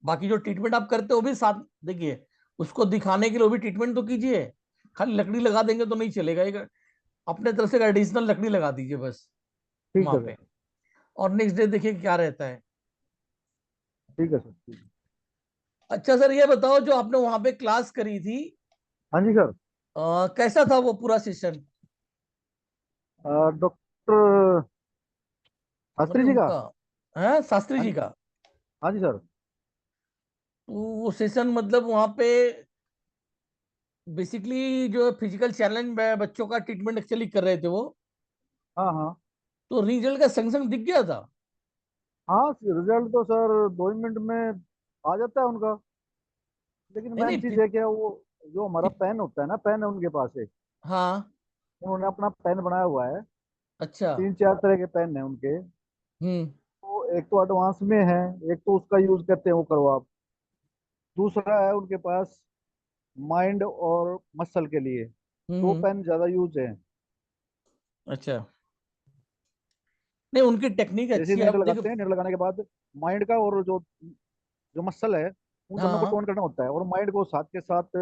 बाकी जो ट्रीटमेंट आप करते हो वो भी साथ देखिए, उसको दिखाने के लिए वो भी ट्रीटमेंट तो कीजिए। खाली लकड़ी लगा देंगे तो नहीं चलेगा, एक अपने तरफ से एडिशनल लकड़ी लगा दीजिए बस ठीक वहां है पे। सर। और नेक्स्ट डे देखिए क्या रहता है। ठीक है सर, ठीक है। अच्छा सर, ये बताओ, जो आपने वहां पे क्लास करी थी, हाँ जी सर। कैसा था वो पूरा सेशन? डॉक्टर शास्त्री मतलब जी का। उनका है, शास्त्री हाँ जी जी। का। हाँ जी सर। तो वो सेशन मतलब वहां पे बेसिकली जो फिजिकल चैलेंज बच्चों का ट्रीटमेंट एक्चुअली कर रहे थे वो, हाँ हाँ तो रिजल्ट का संग संग दिख गया था? हाँ, रिजल्ट तो सर 2 ही मिनट में आ जाता है उनका। लेकिन नहीं मेन नहीं चीज है क्या, वो जो हमारा पेन होता है ना, पेन है उनके पास एक, हाँ। उन्होंने अपना पेन बनाया हुआ है। अच्छा। 3-4 तरह के पेन है उनके। हम्म। तो एक तो एडवांस में है, एक तो उसका यूज करते हैं वो करो आप। दूसरा है उनके पास माइंड और मसल के लिए, दो हम्म। पेन ज्यादा यूज है। अच्छा। नहीं, उनकी टेक्निक जैसे अच्छी है, नेट अब देखो। लगाते हैं, नेट लगाने के बाद माइंड का और जो जो मसल है, उन दोनों को हाँ। टोन करना होता है, और माइंड को साथ के साथ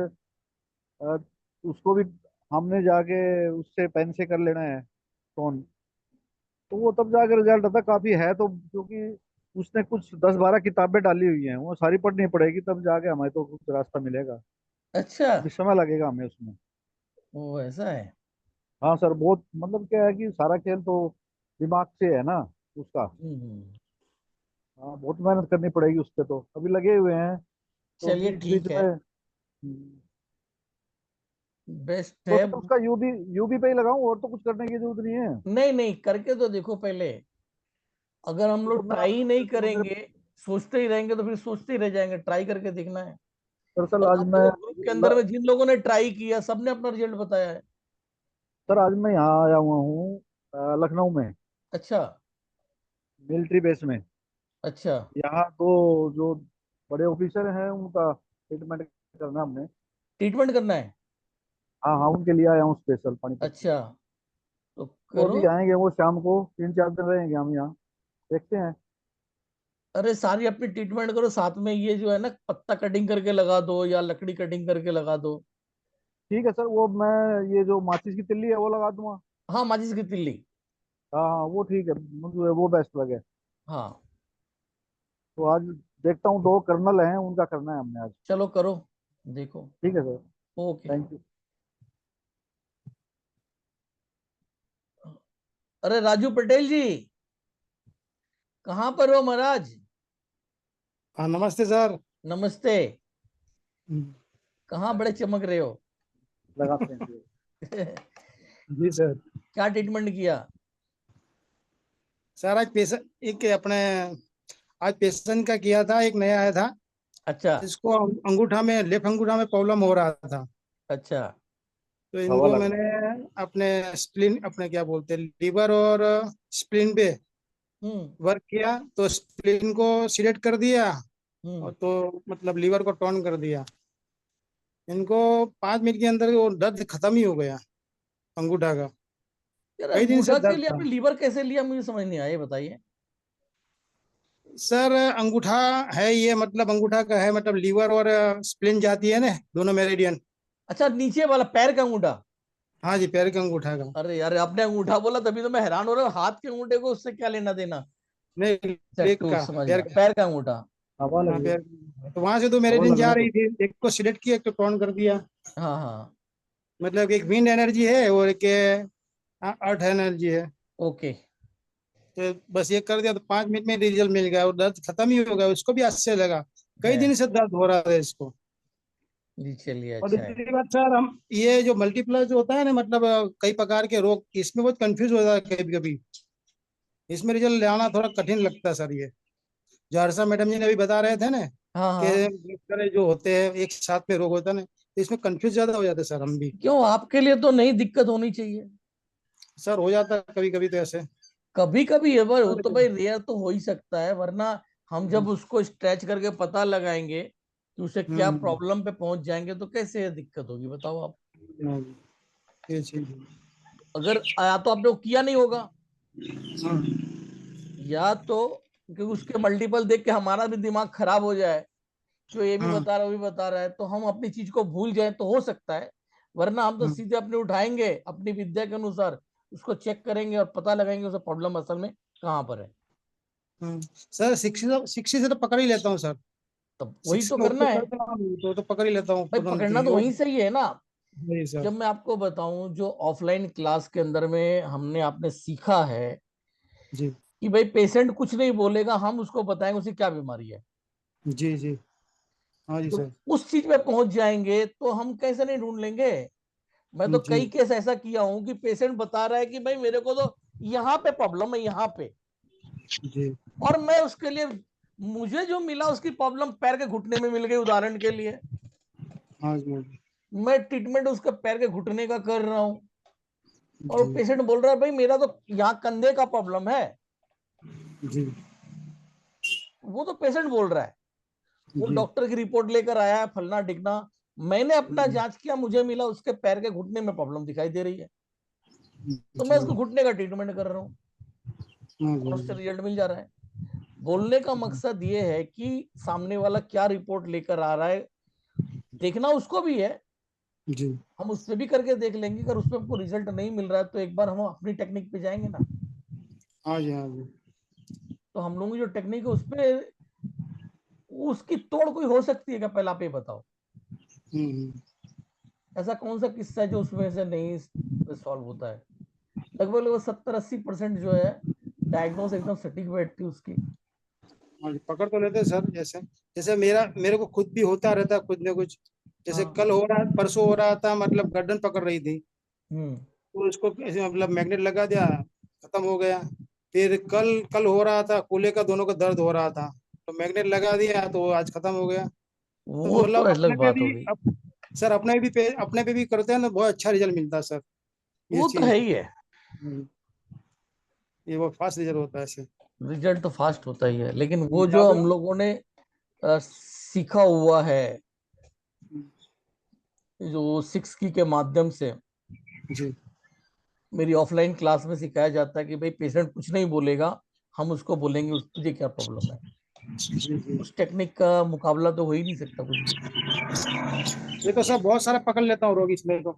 अ, उसको भी हमने जाके उससे पेन से कर लेना है टोन। तो वो तब जाके रिजल्ट आता काफी है, तो क्योंकि उसने कुछ 10-12 किताबें डाली हुई हैं, वो सारी पढ़नी पड़ेगी तब जाके हमें तो कुछ रास्ता मिलेगा। अच्छा। अभी समय लगेगा हमें उसमें। वो ऐसा है। हाँ सर, बहुत मतलब क्या है कि सारा खेल तो दिमाग से है ना उसका। हम्म। हाँ, बहुत मेहनत करनी पड़ेगी उस पे, तो अभी लगे हुए हैं। तो चलिए बीच बीच ठीक है, में बेस्ट तो है। सर उसका यूबी यूबी पे ही लगाऊं, और तो कुछ करने की जरूरत नहीं है। नहीं नहीं, करके तो देखो पहले। अगर हम तो लोग मैं ट्राई नहीं तो मेरे करेंगे, सोचते ही रहेंगे, तो फिर सोचते ही रह जाएंगे। ट्राई करके देखना है। दरअसल और आज आप मैं देखो ग्रुप के अंदर में जिन लोगों ने ट्राई किया, सबने अपना रिजल्ट बताया है। सर आज मैं यहाँ आया हुआ हूँ लखनऊ में, अच्छा। मिलिट्री बेस में। अच्छा। यहाँ तो जो बड़े ऑफिसर हैं उनका ट्रीटमेंट करना हमने। ट्रीटमेंट करना है? हाँ हाँ, उनके लिए आया हूँ स्पेशल पानीपत से। अच्छा, तो तो करो। अभी आएंगे वो शाम को, 3-4 दिन रहेंगे हम यहाँ, देखते हैं। अरे सारी अपनी ट्रीटमेंट करो, साथ में ये जो है ना, पत्ता कटिंग करके लगा दो या लकड़ी कटिंग करके लगा दो। ठीक है सर, वो मैं ये जो माचिस की तिल्ली है वो लगा दूंगा। हाँ, माचिस की तिल्ली। हाँ हाँ, वो ठीक है, मुझे वो बेस्ट लगे। हाँ। तो आज देखता हूँ, 2 कर्नल हैं उनका करना है हमने आज। चलो करो, देखो। ठीक है सर, ओके। Thank you. अरे राजू पटेल जी, कहाँ पर हो महाराज? हाँ नमस्ते सर। नमस्ते। कहाँ बड़े चमक रहे हो? लगाते हैं फिर। क्या जी सर। ट्रीटमेंट किया? सर आज पेशेंट एक अपने आज पेशेंट का किया था, एक नया आया था। अच्छा। इसको अंगूठा में, लेफ्ट अंगूठा में प्रॉब्लम हो रहा था। अच्छा। तो हवा इनको लगा। मैंने अपने स्प्लिन, अपने क्या बोलते हैं, लीवर और स्प्लिन पे हम्म। वर्क किया। तो स्प्लिन को सिलेक्ट कर दिया, हम्म। और तो मतलब लीवर को टोन कर दिया। इनको 5 मिनट के अंदर वो दर्द खत्म ही हो गया अंगूठा का। यार, कई दिन से अंगूठा के दर्द लिए था। आपने लीवर कैसे लिया, मुझे समझ नहीं आया, ये बताइए। सर अंगूठा है ये, मतलब अंगूठा का है, मतलब लीवर और स्प्लिन जाती है ना, दोनों मेरिडियन। अच्छा, नीचे वाला पैर का अंगूठा? हाँ जी, पैर के अंगूठा का। अरे यार, आपने अंगूठा बोला तभी तो मैं हैरान हो रहा हूँ। हाथ के अंगूठे को उससे क्या लेना देना? नहीं, लेग चट्टू, का, समझ पैर गया, का। पैर का अंगूठा। हवा हाँ लगी है। पैर का। तो वहां से दो हवा मेरिडियन जा लगना तो। रही थी, एक को सिलेक्ट किया, एक को टोन कर दिया। हाँ हाँ। मतलब एक विंड एनर्जी है और एक अर्थ एनर्जी है। ओके। तो बस ये कर दिया तो 5 मिनट में रिजल्ट मिल गया, और दर्द खत्म ही हो गया, उसको भी अच्छे लगा। कई है। दिन से दर्द हो रहा था इसको। जी, चलिए, और अच्छा है। दूसरी बात सर, हम ये जो मल्टीप्लस जो होता है ना, मतलब कई प्रकार के रोग, इसमें बहुत कंफ्यूज होता है कभी कभी। इसमें रिजल्ट लाना थोड़ा कठिन लगता है सर ये। जो हर्षा मैडम जी ने अभी बता रहे थे ना, हाँ कि हाँ। इस तरह जो होते हैं एक साथ में रोग होता है ना, तो इसमें कंफ्यूज ज्यादा हो जाते हैं सर हम भी। क्यों, आपके लिए तो नहीं दिक्कत होनी चाहिए? सर हो जाता है कभी कभी तो ऐसे। कभी कभी है भाई, वो तो भाई लेकिन रेयर तो हो ही सकता है, वरना हम जब उसको स्ट्रेच करके पता लगाएंगे कि उसे क्या हम्म, प्रॉब्लम पे पहुंच जाएंगे, तो कैसे दिक्कत होगी, बताओ आप। हम्म, ये चीज है। अगर या तो आपने वो किया नहीं होगा, हाँ, या तो क्योंकि उसके मल्टीपल देख के हमारा भी दिमाग खराब हो जाए, जो ये भी हाँ, बता रहा है वो भी बता रहा है, तो हम अपनी चीज को भूल जाए, तो हो सकता है। वरना हम तो हाँ, सीधे अपने उठाएंगे, अपनी विद्या के अनुसार उसको चेक करेंगे और पता लगाएंगे उसे प्रॉब्लम असल में कहाँ पर है। हाँ। सर 60 से तो पकड़ ही लेता हूँ सर। तब वही 60 तो में करना ऊपर है करता हूँ तो पकड़ ही लेता हूँ भाई, तुरंत पकड़ना तो योग। वहीं से ही है ना। नहीं सर। जब मैं आपको बताऊं, जो ऑफलाइन क्लास के अंदर में हमने आपने सीखा है जी कि भाई पेशेंट कुछ नहीं बोलेगा, हम उसको बताएंगे उसे क्या बीमारी है। जी जी। हाँ जी तो सर। उस चीज पे पहुंच जाएंगे तो हम कैसे नहीं ढूंढ लेंगे। मैं तो जी कई केस ऐसा किया हूं कि पेशेंट बता रहा है कि भाई मेरे को तो यहाँ पे प्रॉब्लम है, यहाँ पे, जी। और मैं उसके लिए, मुझे जो मिला उसकी प्रॉब्लम पैर के घुटने में मिल गई उदाहरण के लिए, हाँ जी। मैं ट्रीटमेंट उसके पैर के घुटने का कर रहा हूँ, और जी पेशेंट बोल रहा है भाई मेरा तो यहाँ कंधे का प्रॉब्लम है। जी। वो तो पेशेंट बोल रहा है, वो जी डॉक्टर की रिपोर्ट लेकर आया है फलना ढिकना, मैंने अपना जांच किया, मुझे मिला उसके पैर के घुटने में प्रॉब्लम दिखाई दे रही है, तो मैं उसको घुटने का ट्रीटमेंट कर रहा हूँ और उससे रिजल्ट मिल जा रहा है। बोलने का मकसद ये है कि सामने वाला क्या रिपोर्ट लेकर आ रहा है, देखना उसको भी है, जी। हम उस पर भी करके देख लेंगे। अगर उस पर हमको रिजल्ट नहीं मिल रहा है तो एक बार हम अपनी टेक्निक पे जाएंगे ना। हाँ जी। हाँ जी। तो हम लोगों की जो टेक्निक है उस पर उसकी तोड़ कोई हो सकती है क्या, पहले आप ये बताओ। हम्म। ऐसा कौन सा किस्सा है जो उसमें से नहीं सॉल्व होता है। लगभग लगभग 70-80% जो है डायग्नोस एकदम सटीक बैठती है उसकी। हाँ जी, पकड़ तो लेते हैं सर। जैसे जैसे मेरे को खुद भी होता रहता है कुछ न कुछ। जैसे हाँ। कल हो रहा, परसों हो रहा था, मतलब गर्दन पकड़ रही थी, हम्म। तो उसको ऐसे मतलब मैग्नेट लगा दिया, खत्म हो गया। फिर कल कल हो रहा था, कूल्हे का दोनों का दर्द हो रहा था, तो मैग्नेट लगा दिया तो आज खत्म हो गया। तो वो तो मतलब अलग बात हो गई। सर अपने पे भी करते हैं ना, बहुत अच्छा रिजल्ट मिलता है सर ये वो तो है चीज। ही है, ये वो फास्ट रिजल्ट होता है ऐसे। रिजल्ट तो फास्ट होता ही है, लेकिन वो जो अब हम लोगों ने सीखा हुआ है जो 6 की के माध्यम से, जी मेरी ऑफलाइन क्लास में सिखाया जाता है कि भाई पेशेंट कुछ नहीं बोलेगा, हम उसको बोलेंगे तुझे क्या प्रॉब्लम है। जी जी। उस टेक्निक का मुकाबला तो हो ही नहीं सकता कुछ भी। ये तो सर बहुत सारा पकड़ लेता हूँ रोग इसमें, तो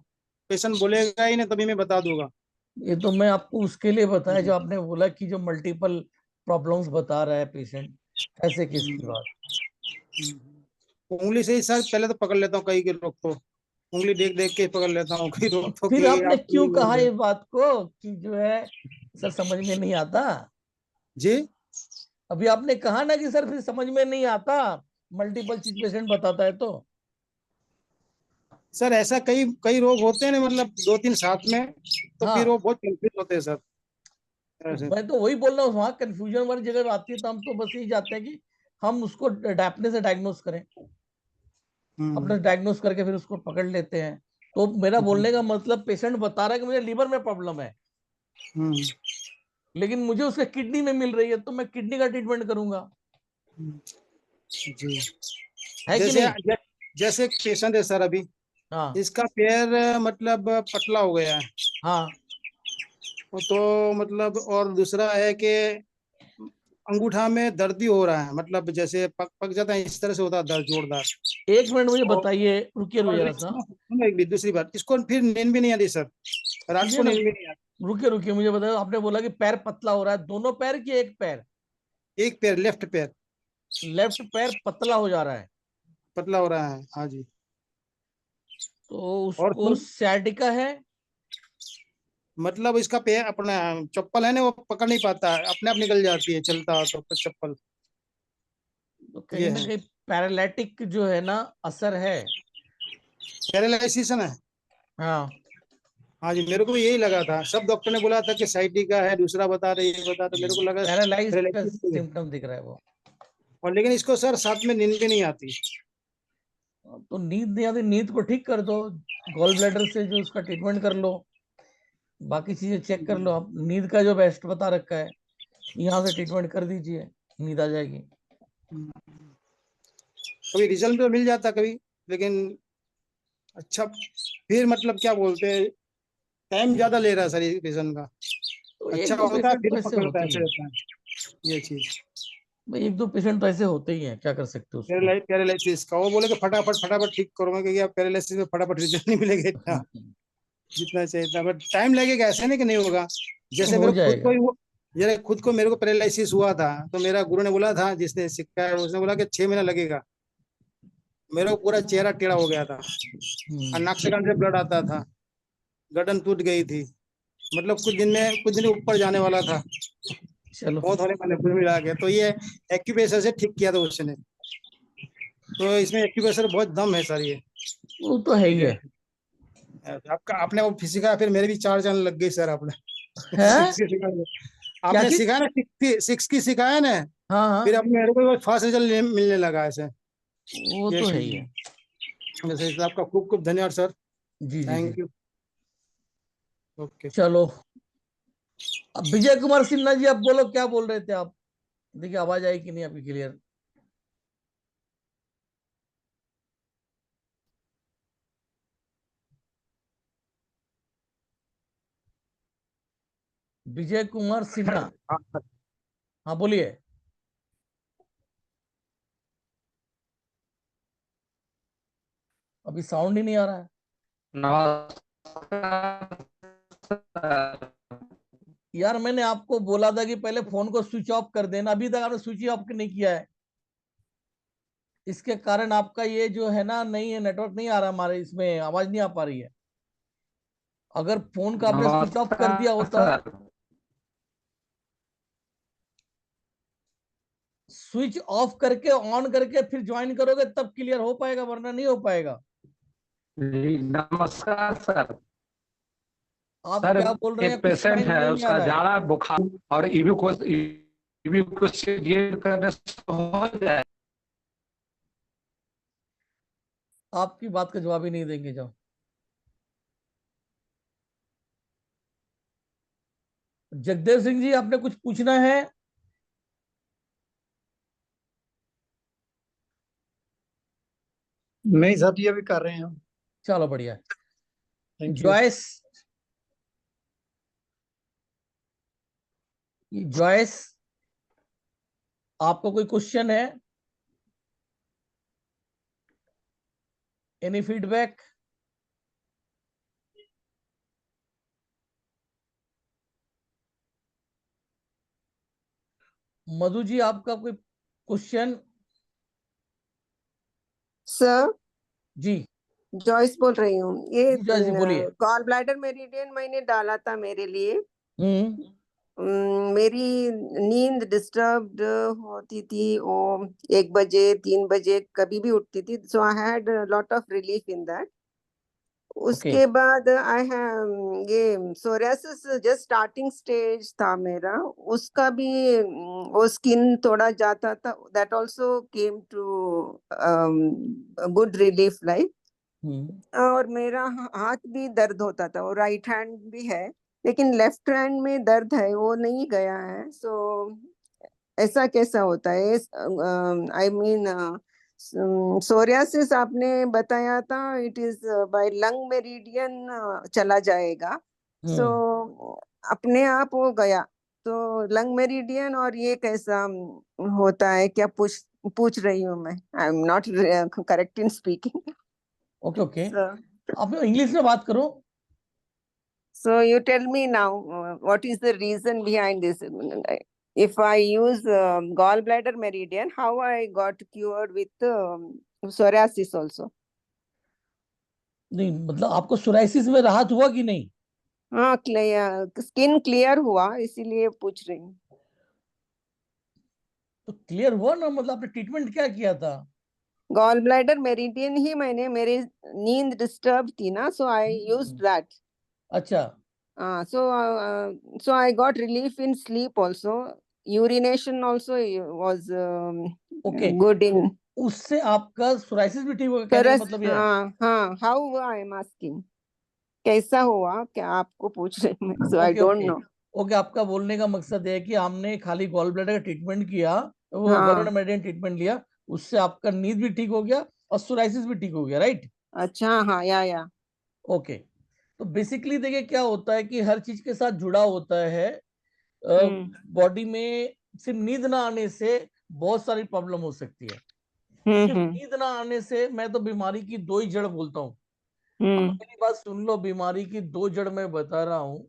पेशेंट बोलेगा ही नहीं तभी मैं बता दूंगा। ये तो मैं आपको उसके लिए बताया जो आपने बोला कि जो मल्टीपल प्रॉब्लम्स बता रहा है पेशेंट, ऐसे केस की बात। उंगली से ही सर पहले तो पकड़ लेता हूँ कई के रोग तो, उंगली देख देख के पकड़ लेता हूँ कई रोग तो फिर कि आपने आपको ये क्यों बोल कहा रहे ये हैं। बात को कि जो है सर समझ में नहीं आता। जी अभी आपने कहा ना कि सर फिर समझ में नहीं आता, मल्टीपल चीज पेशेंट बताता है तो। सर ऐसा कई कई रोग होते हैं ना, मतलब दो तीन साथ में, तो फिर हाँ, वो बहुत कंफ्यूज होते हैं सर तो ऐसे। मैं तो वही बोल रहा हूँ, वहां कंफ्यूजन वाली जगह आती है तो हम तो बस यही चाहते हैं कि हम उसको अपने से डायग्नोस करें, अपने डायग्नोस करके फिर उसको पकड़ लेते हैं। तो मेरा जी। बोलने का मतलब पेशेंट बता रहा है कि मुझे लीवर में प्रॉब्लम है, हम्म। लेकिन मुझे उसके किडनी में मिल रही है, तो मैं किडनी का ट्रीटमेंट करूंगा, जी। है कि जैसे नहीं। जैसे एक पेशेंट है सर अभी, हाँ। इसका पैर मतलब पतला हो गया है, हाँ। तो मतलब और दूसरा है कि अंगूठा में दर्द भी हो रहा है, मतलब जैसे पक पक जाता है, इस तरह से होता है दर्द जोरदार। एक मिनट मुझे और बताइए, रुकिए रुकिए और जरा सा। एक भी दूसरी बात, इसको फिर नींद भी नहीं आती सर, रात सुनिए को ना, नींद भी नहीं रुकिए रुकिए मुझे बताइए, आपने बोला कि पैर पतला हो रहा है, दोनों पैर की एक पैर, आती, एक पैर लेफ्ट पैर लेफ्ट पैर पतला हो जा रहा है, पतला हो रहा है। हाँ जी। तो और उसको सैटिका है। मतलब इसका पैर अपना चप्पल है ना, वो पकड़ नहीं पाता है, अपने आप निकल जाती है चलता हो तो चप्पल। तो ये कहीं ना है कहीं पैरालिटिक जो है ना असर है। पैरालिसिस है ना। हाँ, हाँ जी, मेरे को भी यही लगा था, सब डॉक्टर ने बोला था कि साइटिका है, दूसरा बता रहे ये बता, तो मेरे को लगा पैरालाइज का पैरालिसिस है। सिम्टम दिख रहा है वो। और लेकिन इसको सर साथ में नींद भी नहीं आती। तो नींद नहीं आती, नींद को ठीक कर दो, गॉल ब्लैडर से जो उसका ट्रीटमेंट कर लो, बाकी चीजें चेक कर लो। आप नींद का जो बेस्ट बता रखा है, यहाँ से ट्रीटमेंट कर दीजिए, नींद आ जाएगी। कभी रिजल्ट तो मिल जाता कभी, लेकिन अच्छा, फिर मतलब क्या बोलते हैं, टाइम ज्यादा ले रहा है सर रिजल्ट का। तो अच्छा एक दो होता है पेशेंट तो फिर ऐसे पकड़ता होते है, ही ऐसे हैं रहता है ये चीज। भाई, एक दो पेशेंट तो ऐसे होते ही हैं, क्या कर सकते हो उसको। पैरालिसिस का वो बोले कि फटाफट फटाफट ठीक करो, मैं क्योंकि पैरालिसिस में फटाफट रिजल्ट नहीं मिलेगा इतना जितना चाहिए था, बट टाइम लगेगा, ऐसे नहीं कि नहीं होगा। जैसे हो मेरे खुद को जाएगा। जरा खुद को मेरे को पैरालिसिस हुआ था, तो मेरा गुरु ने बोला था, जिसने सिखाया उसने बोला कि 6 महीना लगेगा। मेरा को पूरा चेहरा टेढ़ा हो गया था, और नाक से कान से ब्लड आता था, गर्दन टूट गई थी, मतलब कुछ दिन ऊपर जाने वाला था, चलो, बहुत होने वाले कुल मिला के, तो ये एक्यूप्रेशर से ठीक किया था उसने। तो इसमें एक्यूप्रेशर बहुत दम है सर ये। वो तो है ही है। आपका आपने वो सिखाया, फिर मेरे भी 4 जान लग गई सर आपने। हैं? आपने चीज? सिखाया ना 6 की सिखाया ना, हाँ हाँ, फिर अब मेरे को फास्ट रिजल्ट मिलने लगा ऐसे। वो तो है ही है। वैसे आपका खूब खूब धन्यवाद सर। जी जी थैंक जी। यू। ओके। चलो, अब विजय कुमार सिन्हा जी, आप बोलो, क्या बोल रहे थे आप? देखिए आवाज आई कि नहीं आपकी क्लियर? विजय कुमार सिन्हा, हाँ बोलिए। अभी साउंड ही नहीं आ रहा है। नमस्कार सर। यार मैंने आपको बोला था कि पहले फोन को स्विच ऑफ कर देना, अभी तक आपने स्विच ऑफ नहीं किया है। इसके कारण आपका ये जो है ना, नहीं है, नेटवर्क नहीं आ रहा, हमारे इसमें आवाज नहीं आ पा रही है। अगर फोन का आपने स्विच ऑफ कर दिया नमस्कार होता, सर। स्विच ऑफ करके ऑन करके फिर ज्वाइन करोगे तब क्लियर हो पाएगा, वरना नहीं हो पाएगा। जी नमस्कार सर। आप सर क्या बोल रहे हैं, एक कुछ पेशेंट समझ में है, नहीं आ उसका रहा है। ज्यादा बुखार और इब्यूको से ये करने से हो जाए। आपकी बात का जवाब ही नहीं देंगे। जाओ, जगदेव सिंह जी, आपने कुछ पूछना है? नहीं साहब जी, अभी कर रहे हैं हम। चलो बढ़िया। Thank you. जॉयस, जॉयस, आपको कोई क्वेश्चन है? Any feedback? मधु जी, आपका कोई क्वेश्चन? सर, जी जॉयस बोल रही हूँ। ये जी, जॉयस जी बोलिए। गॉल ब्लैडर मेरिडियन मैंने डाला था मेरे लिए। हम्म, मेरी नींद डिस्टर्ब्ड होती थी, वो 1 बजे 3 बजे कभी भी उठती थी। So I had lot of relief in that. Okay. उसके बाद आई हैव ये सोरियासिस जस्ट स्टार्टिंग स्टेज था मेरा। उसका भी वो स्किन थोड़ा जाता था, that also came to good relief like. और मेरा हाथ भी दर्द होता था, वो राइट हैंड भी है, लेकिन लेफ्ट हैंड में दर्द है, वो नहीं गया है। सो ऐसा कैसा होता है? आई मीन सोरियासिस आपने बताया था, it is by lung meridian चला जाएगा। सो अपने आप हो गया तो लंग मेरिडियन, और ये कैसा होता है? क्या पूछ रही हूँ मैं। I am not correct in speaking. Okay okay, आप इंग्लिश में बात करो। So you tell me now, what is the reason behind this? If I use gallbladder meridian, how I got cured with psoriasis also? नहीं मतलब आपको psoriasis में राहत हुआ कि नहीं? हाँ, स्किन क्लियर हुआ, इसीलिए पूछ रही हूँ। तो क्लियर हुआ ना, मतलब आपने ट्रीटमेंट क्या किया था? गॉल ब्लैडर मेरिडियन ही मैंने, मेरी नींद डिस्टर्ब थी ना, सो आई यूज्ड दैट। अच्छा, so I got relief in sleep also. Urination also was okay. good in. उससे आपका सोराइसिस भी ठीक होगा, कहने का मतलब यह है? हाँ, how हुआ? आई एम आस्किंग कैसा हुआ, क्या आपको पूछ रही हूँ। So I okay don't okay know. Okay, आपका बोलने का मकसद है कि हमने खाली गॉल ब्लैडर का ट्रीटमेंट किया, वो हाँ, गवर्नमेंट मेडिसिन ट्रीटमेंट लिया, उससे आपका नींद भी ठीक हो गया और सोराइसिस भी ठीक हो गया, राइट? अच्छा, हाँ, या ओके। तो बेसिकली देखिए क्या होता है कि हर चीज के साथ जुड़ा होता है। बॉडी में सिर्फ नींद ना आने से बहुत सारी प्रॉब्लम हो सकती है। सिर्फ नींद ना आने से, मैं तो बीमारी की 2 ही जड़ बोलता हूँ। अब मेरी बात सुन लो, बीमारी की 2 जड़ मैं बता रहा हूँ।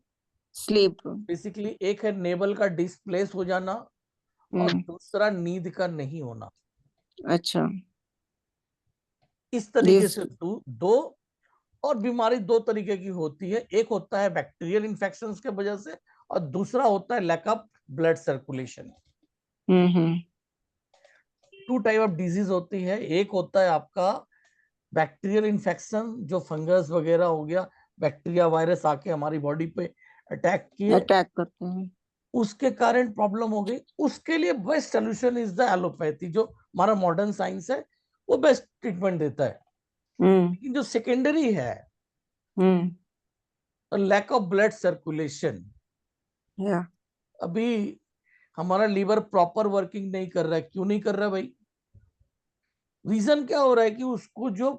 स्लीप। बेसिकली एक है नेवल का डिस्प्लेस हो जाना और दूसरा नींद का नहीं होना। अच्छा, इस तरीके से दो और बीमारी 2 तरीके की होती है। एक होता है बैक्टीरियल इन्फेक्शंस के वजह से और दूसरा होता है lack of blood circulation. 2 type of disease होती है। एक होता है आपका बैक्टीरियल इन्फेक्शन, जो फंगस वगैरह हो गया, बैक्टीरिया वायरस आके हमारी बॉडी पे अटैक किए, अटैक करते हैं। उसके कारण प्रॉब्लम हो गई। उसके लिए best solution is the allopathy, जो हमारा मॉडर्न साइंस है वो बेस्ट ट्रीटमेंट देता है। लेकिन जो सेकेंडरी है, लैक ऑफ ब्लड सर्कुलेशन, या अभी हमारा लीवर प्रॉपर वर्किंग नहीं कर रहा है। क्यों नहीं कर रहा भाई? रीजन क्या हो रहा है कि उसको जो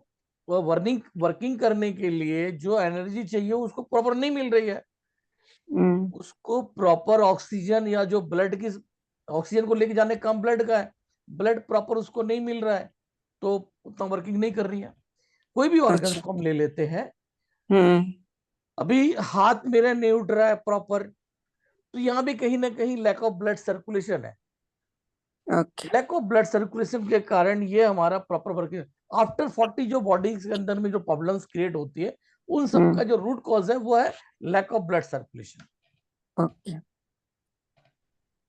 वर्किंग करने के लिए जो एनर्जी चाहिए उसको प्रॉपर नहीं मिल रही है। उसको प्रॉपर ऑक्सीजन या जो ब्लड की ऑक्सीजन को लेके जाने कम ब्लड का है, ब्लड प्रॉपर उसको नहीं मिल रहा है, तो उतना वर्किंग नहीं कर रही है। कोई भी ऑर्गन अच्छा। को हम ले लेते हैं, अभी हाथ मेरा नहीं उठ रहा है प्रॉपर, तो यहाँ भी कहीं ना कहीं लैक ऑफ ब्लड सर्कुलेशन है। Okay. Lack of blood circulation के कारण ये हमारा प्रॉपर वर्किंग आफ्टर 40 जो बॉडी के अंदर में जो प्रॉब्लम्स क्रिएट होती है, उन सब का जो रूट कॉज है वो है lack of blood circulation. Okay.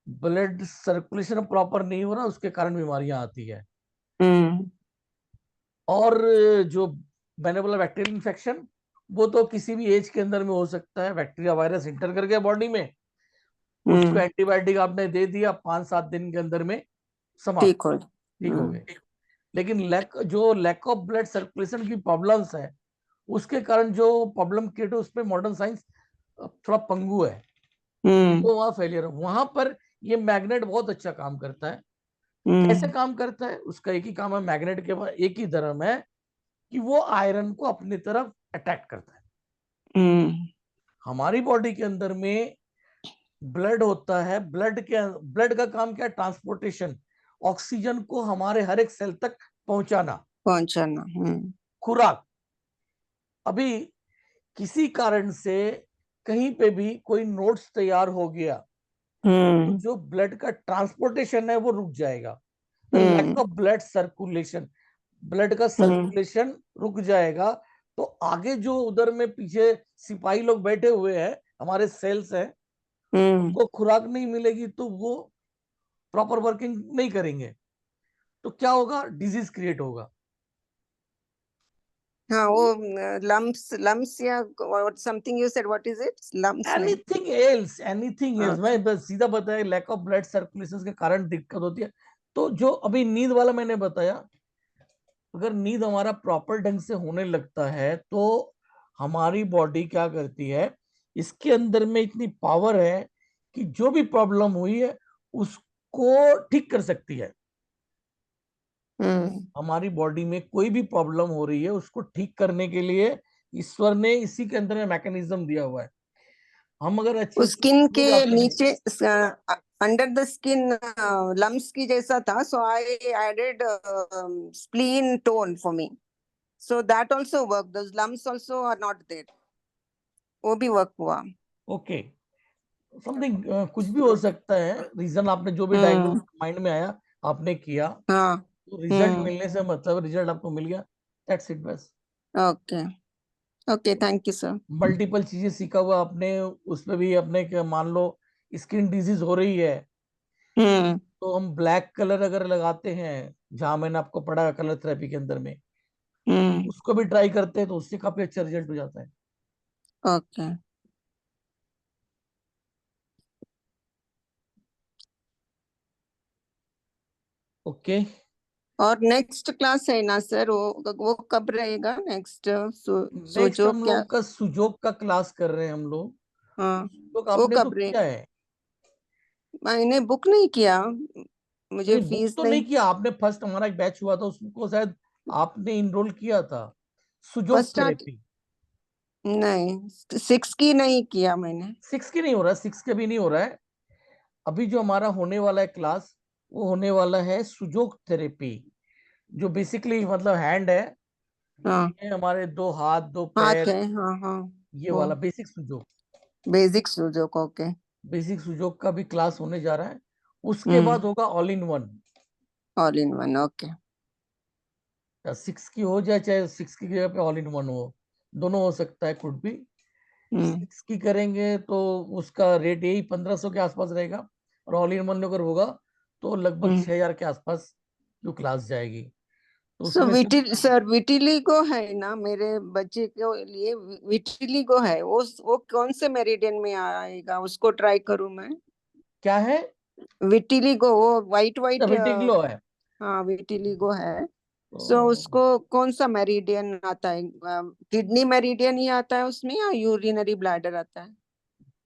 Blood circulation proper नहीं हो रहा, उसके कारण बीमारियां आती है। और जो बेनेवोलर बैक्टीरियल इन्फेक्शन, वो तो किसी भी एज के अंदर में हो सकता है। बैक्टीरिया वायरस इंटर कर गया बॉडी में, उसको एंटीबायोटिक आपने दे दिया, 5-7 दिन के अंदर में समाप्त, ठीक हो गए। लेकिन लैक ऑफ ब्लड सर्कुलेशन की प्रॉब्लम्स है, उसके कारण जो प्रॉब्लम क्रिएट है, उसपे मॉडर्न साइंस थोड़ा पंगु है, तो वहां फेलियर है। वहां पर ये मैग्नेट बहुत अच्छा काम करता है। कैसे काम करता है? उसका एक ही काम है, मैग्नेट के पास एक ही धर्म है कि वो आयरन को अपनी तरफ अट्रैक्ट करता है। हमारी बॉडी के अंदर में ब्लड होता है, ब्लड का काम क्या है? ट्रांसपोर्टेशन, ऑक्सीजन को हमारे हर एक सेल तक पहुंचाना। खुराक, अभी किसी कारण से कहीं पे भी कोई नोट्स तैयार हो गया, तो जो ब्लड का ट्रांसपोर्टेशन है वो रुक जाएगा। Lack of blood circulation, blood का सर्कुलेशन रुक जाएगा, तो आगे जो उधर में पीछे सिपाही लोग बैठे हुए हैं, हमारे सेल्स हैं, उनको खुराक नहीं मिलेगी, तो वो प्रॉपर वर्किंग नहीं करेंगे, तो क्या होगा? डिजीज क्रिएट होगा। हाँ, वो लम्स या something you said, what is it? Lumps नहीं, एनीथिंग एल्स मैं बस सीधा बताया, लैक ऑफ ब्लड सर्कुलेशन के कारण दिक्कत होती है। तो जो अभी नींद वाला मैंने बताया, अगर नींद हमारा प्रॉपर ढंग से होने लगता है, तो हमारी बॉडी क्या करती है, इसके अंदर में इतनी पावर है कि जो भी प्रॉब्लम हुई है उसको ठीक कर सकती है। हमारी बॉडी में कोई भी प्रॉब्लम हो रही है, उसको ठीक करने के लिए ईश्वर ने इसी के अंदर में मैकेनिज्म दिया हुआ है। हम अगर अच्छी स्किन के नीचे अंडर द स्किन लम्स की जैसा था, so I added spleen tone for me, so that also work, those lumps also are not there, वो भी वर्क हुआ। ओके, समथिंग कुछ भी हो सकता है रीजन। आपने जो भी डायग्नोस माइंड में आया आपने किया, तो रिजल्ट मिलने से मतलब रिजल्ट आपको मिल गया, दैट्स इट बस। Okay okay, thank you sir. Multiple चीजें सीखा हुआ आपने, उसमें भी अपने मान लो स्किन डिजीज हो रही है, तो हम ब्लैक कलर अगर लगाते हैं, जहां मैंने आपको पढ़ा कलर थेरेपी के अंदर में, उसको भी ट्राई करते हैं, तो उससे काफी अच्छा रिजल्ट हो जाता है। ओके। ओके, और नेक्स्ट क्लास है ना सर, वो कब रहेगा नेक्स्ट? नेक्स्ट हम लोग का सुजोग का क्लास कर रहे हैं हम लोग। हाँ, तो वो आपने तो कब रहे? किया है? मैंने बुक नहीं किया, मुझे नहीं, बुक फीस तो नहीं। नहीं किया आपने। फर्स्ट हमारा एक बैच हुआ था, उसको शायद आपने इनरोल किया था, सुजोग फर्स्ट थेरेपी। नहीं, 6 की नहीं किया मैंने। 6 की नहीं हो रहा है, 6 के भी नहीं हो रहा है। अभी जो हमारा होने वाला है क्लास, वो होने वाला है सुजोग थेरेपी, जो बेसिकली मतलब हैंड है, ये हमारे 2 हाथ 2 हाथ पैर, है, हाँ हाँ, ये वाला basic Sujog. Basic Sujog, okay. Basic Sujog का भी क्लास होने जा रहा है। उसके बाद होगा all in one. All in one, okay. 6 की हो जाए, चाहे 6 की जगह पे ऑल इन वन हो, दोनों हो सकता है, कुछ भी। 6 की करेंगे तो उसका रेट यही 1500 के आसपास रहेगा, और ऑल इन वन अगर होगा तो लगभग 6000 के आसपास जो क्लास जाएगी। तो सो उसमें सर विटिलिगो है ना मेरे बच्चे के लिए, विटिलिगो है वो कौन से मेरिडियन में आएगा, उसको ट्राई करूं मैं? क्या है? विटिलिगो, वो वाइट वाइट, विटिलिगो है। हाँ विटिलिगो है। सो तो उसको कौन सा मेरिडियन आता है? किडनी मेरिडियन ही आता है उसमें या यूरिनरी ब्लैडर आता है?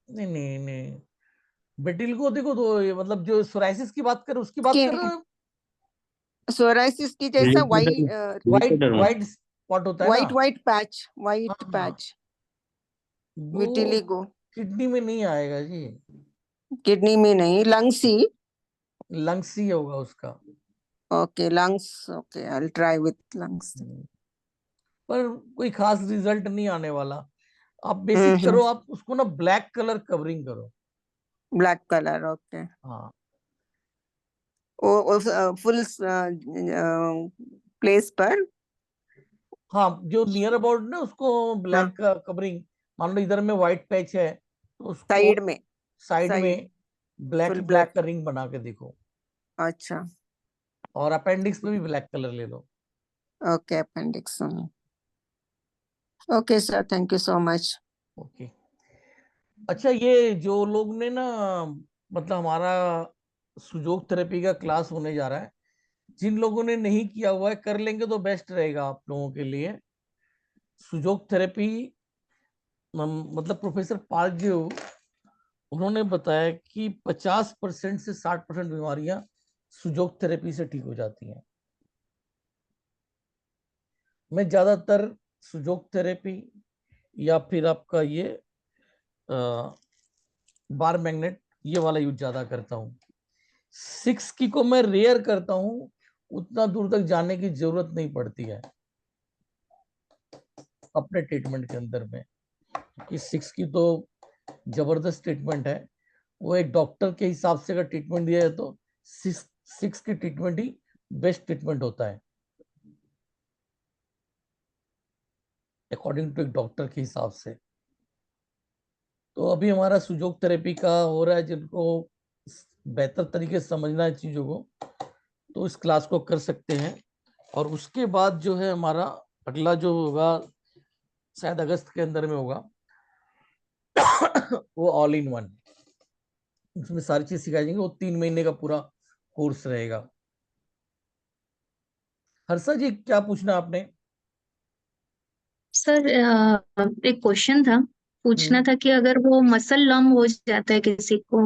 नहीं नहीं नहीं, विटिलिगो देखो, तो ये मतलब जो सोराइसिस की बात कर उसकी बात कर रहे स्किन हो? सोराइसिस की जैसा वाइट लिपिडर्म। वाइट स्पॉट होता है ना? वाइट पैच, वाइट हाँ, पैच, वो विटिलिगो। किडनी में नहीं आएगा जी, किडनी में नहीं, लंग्स ही? लंग्स ही होगा उसका। Okay lungs, okay I will try with lungs. पर कोई खास रिजल्ट नहीं आने वाला। आप बेसिक करो, आप उसको ना ब्लैक कलर कवरिंग करो। Black colour, okay. हाँ वो फुल प्लेस पर? हाँ, जो नियर अबाउट ना उसको ब्लैक हाँ, कवरिंग। मान लो इधर में व्हाइट पैच है तो उसको साइड में, साइड साइड में ब्लैक फुल ब्लैक ब्लैक। का रिंग बना के देखो। अच्छा, और अपेंडिक्स में भी ब्लैक कलर ले लो। Okay appendix. Okay sir, thank you so much. Okay. अच्छा, ये जो लोग ने ना, मतलब हमारा सुजोग थेरेपी का क्लास होने जा रहा है, जिन लोगों ने नहीं किया हुआ है कर लेंगे तो बेस्ट रहेगा आप लोगों के लिए। सुजोग थेरेपी मतलब प्रोफेसर पार्ग्यू, उन्होंने बताया कि 50% से 60% बीमारियां सुजोग थेरेपी से ठीक हो जाती हैं। मैं ज्यादातर सुजोग थेरेपी या फिर आपका ये बार मैग्नेट, ये वाला यूज ज्यादा करता हूँ। 6 की को मैं रेयर करता हूँ, उतना दूर तक जाने की जरूरत नहीं पड़ती है अपने ट्रीटमेंट के अंदर में, कि 6 की तो जबरदस्त ट्रीटमेंट है। वो एक डॉक्टर के हिसाब से अगर ट्रीटमेंट दिया है तो 6 की ट्रीटमेंट ही बेस्ट ट्रीटमेंट होता है, अकॉर्डिंग टू एक डॉक्टर के हिसाब से। तो अभी हमारा सुजोग थेरेपी का हो रहा है, जिनको बेहतर तरीके से समझना है चीजों को तो इस क्लास को कर सकते हैं। और उसके बाद जो है हमारा अगला जो होगा, शायद अगस्त के अंदर में होगा, वो ऑल इन वन, उसमें सारी चीज सिखाई जाएंगी। वो 3 महीने का पूरा कोर्स रहेगा। हर्षा जी, क्या पूछना आपने? सर एक क्वेश्चन था, पूछना था कि अगर वो मसल लम हो जाता है किसी को,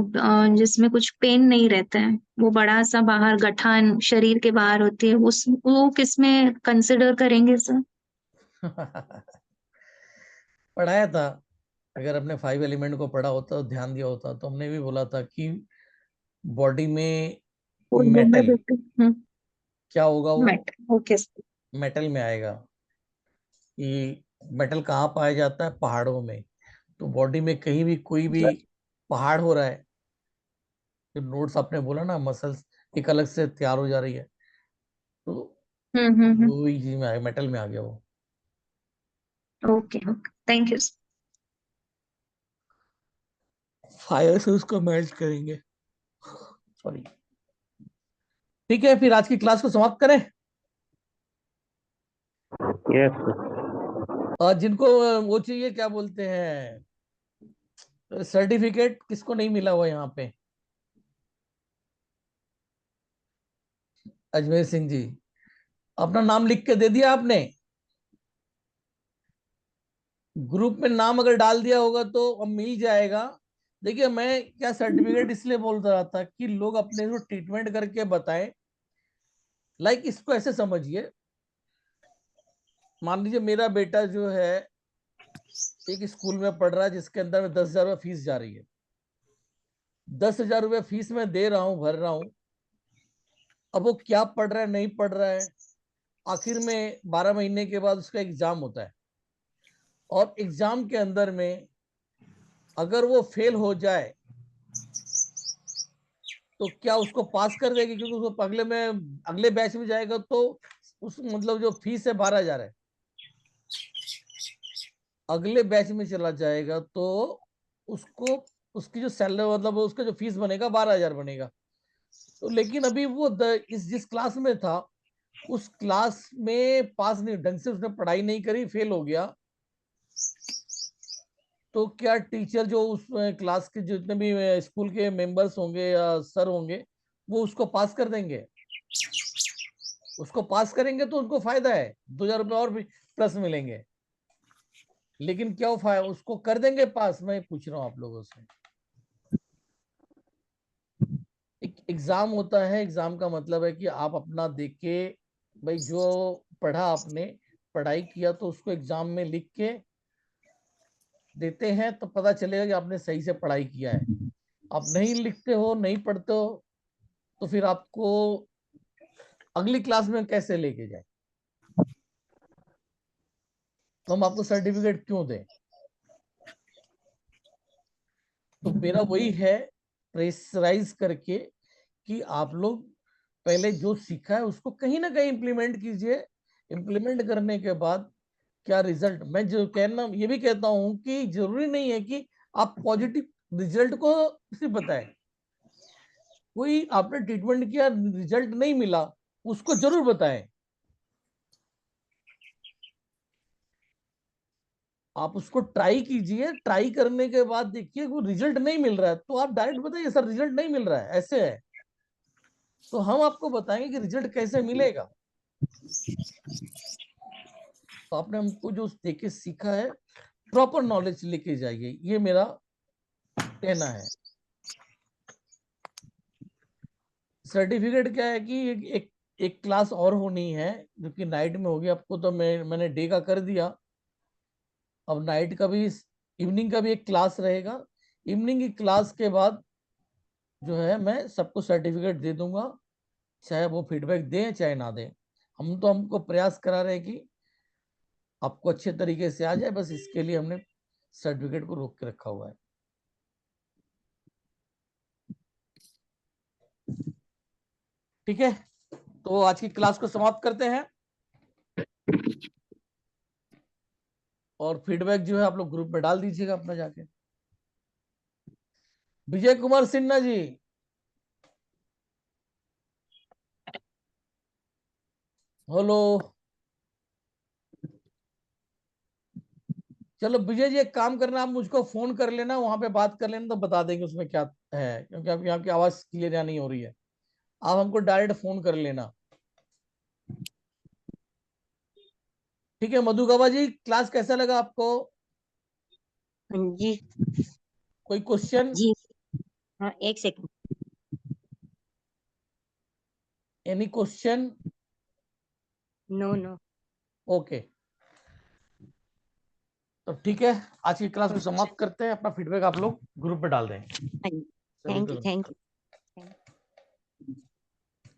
जिसमें कुछ पेन नहीं रहता है, वो बड़ा सा बाहर गठान शरीर के बाहर होती है, वो किस में कंसिडर करेंगे सर? पढ़ाया था, अगर अपने 5 एलिमेंट को पढ़ा होता, ध्यान दिया होता, तो हमने भी बोला था कि बॉडी में मेटल क्या होगा, वो मेटल, ओके सर। मेटल में आएगा। कि मेटल कहाँ पाया जाता है? पहाड़ों में। तो बॉडी में कहीं भी कोई भी पहाड़ हो रहा है, जो नोट्स आपने बोला ना, मसल्स एक अलग से तैयार हो जा रही है, तो वो ही चीज में आ, मेटल में आ गया वो। Okay okay, thank you. Fire से उसको मेल्ट करेंगे। सॉरी। ठीक है, फिर आज की क्लास को समाप्त करें। यस। और जिनको वो चाहिए, क्या बोलते हैं, सर्टिफिकेट, किसको नहीं मिला हुआ यहाँ पे? अजमेर सिंह जी, अपना नाम लिख के दे दिया आपने? ग्रुप में नाम अगर डाल दिया होगा तो अब मिल जाएगा। देखिए, मैं क्या सर्टिफिकेट इसलिए बोल रहा था कि लोग अपने को ट्रीटमेंट करके बताएं। लाइक इसको ऐसे समझिए, मान लीजिए मेरा बेटा जो है एक स्कूल में पढ़ रहा है जिसके अंदर में 10,000 रुपये फीस जा रही है। 10,000 रुपये फीस में दे रहा हूँ, भर रहा हूँ। अब वो क्या पढ़ रहा है, नहीं पढ़ रहा है, आखिर में 12 महीने के बाद उसका एग्जाम होता है। और एग्जाम के अंदर में अगर वो फेल हो जाए तो क्या उसको पास कर देगी? क्योंकि उसको अगले बैच में जाएगा तो उस मतलब जो फीस है 12,000 है, अगले बैच में चला जाएगा तो उसको उसकी जो सैलरी मतलब उसका जो फीस बनेगा 12,000 बनेगा। तो लेकिन अभी वो इस जिस क्लास में था उस क्लास में पास नहीं, ढंग से उसने पढ़ाई नहीं करी, फेल हो गया, तो क्या टीचर जो उस क्लास के जितने भी स्कूल के मेंबर्स होंगे या सर होंगे वो उसको पास कर देंगे? उसको पास करेंगे तो उनको फायदा है, 2000 रुपये और भी प्लस मिलेंगे, लेकिन क्या वो उसको कर देंगे पास? मैं पूछ रहा हूँ आप लोगों से। एक एग्जाम होता है, एग्जाम का मतलब है कि आप अपना देख के, भाई जो पढ़ा आपने, पढ़ाई किया तो उसको एग्जाम में लिख के देते हैं तो पता चलेगा कि आपने सही से पढ़ाई किया है। आप नहीं लिखते हो, नहीं पढ़ते हो, तो फिर आपको अगली क्लास में कैसे लेके जाए? तो हम आपको सर्टिफिकेट क्यों दें? तो मेरा वही है, प्रेशराइज करके कि आप लोग पहले जो सीखा है उसको कहीं ना कहीं इम्प्लीमेंट कीजिए। इम्प्लीमेंट करने के बाद क्या रिजल्ट, मैं जो कहना ये भी कहता हूं कि जरूरी नहीं है कि आप पॉजिटिव रिजल्ट को सिर्फ बताएं। कोई आपने ट्रीटमेंट किया, रिजल्ट नहीं मिला, उसको जरूर बताएं। आप उसको ट्राई कीजिए, ट्राई करने के बाद देखिए वो रिजल्ट नहीं मिल रहा है तो आप डायरेक्ट बताइए सर रिजल्ट नहीं मिल रहा है, ऐसे है, तो हम आपको बताएंगे कि रिजल्ट कैसे मिलेगा। तो आपने हमको जो देखे सीखा है, प्रॉपर नॉलेज लेके जाइए, ये मेरा कहना है। सर्टिफिकेट क्या है कि एक क्लास और होनी है जो कि नाइट में होगी, आपको तो मैंने डे का कर दिया, अब नाइट का भी, इवनिंग का भी एक क्लास रहेगा। इवनिंग की क्लास के बाद जो है मैं सबको सर्टिफिकेट दे दूंगा, चाहे वो फीडबैक दें चाहे ना दें। हमको प्रयास करा रहे हैं कि आपको अच्छे तरीके से आ जाए, बस इसके लिए हमने सर्टिफिकेट को रोक के रखा हुआ है। ठीक है, तो आज की क्लास को समाप्त करते हैं, और फीडबैक जो है आप लोग ग्रुप में डाल दीजिएगा अपना जाके। विजय कुमार सिन्हा जी, हेलो। चलो विजय जी, एक काम करना, आप मुझको फोन कर लेना, वहां पे बात कर लेना तो बता देंगे उसमें क्या है, क्योंकि आपकी आपकी आवाज क्लियर नहीं हो रही है। आप हमको डायरेक्ट फोन कर लेना। ठीक है मधु गवा जी, क्लास कैसा लगा आपको? जी कोई क्वेश्चन? जी हाँ, एक second. Any question? No no. Okay, तो ठीक है, आज की क्लास को समाप्त करते हैं। अपना फीडबैक आप लोग ग्रुप में डाल दें। Thank you.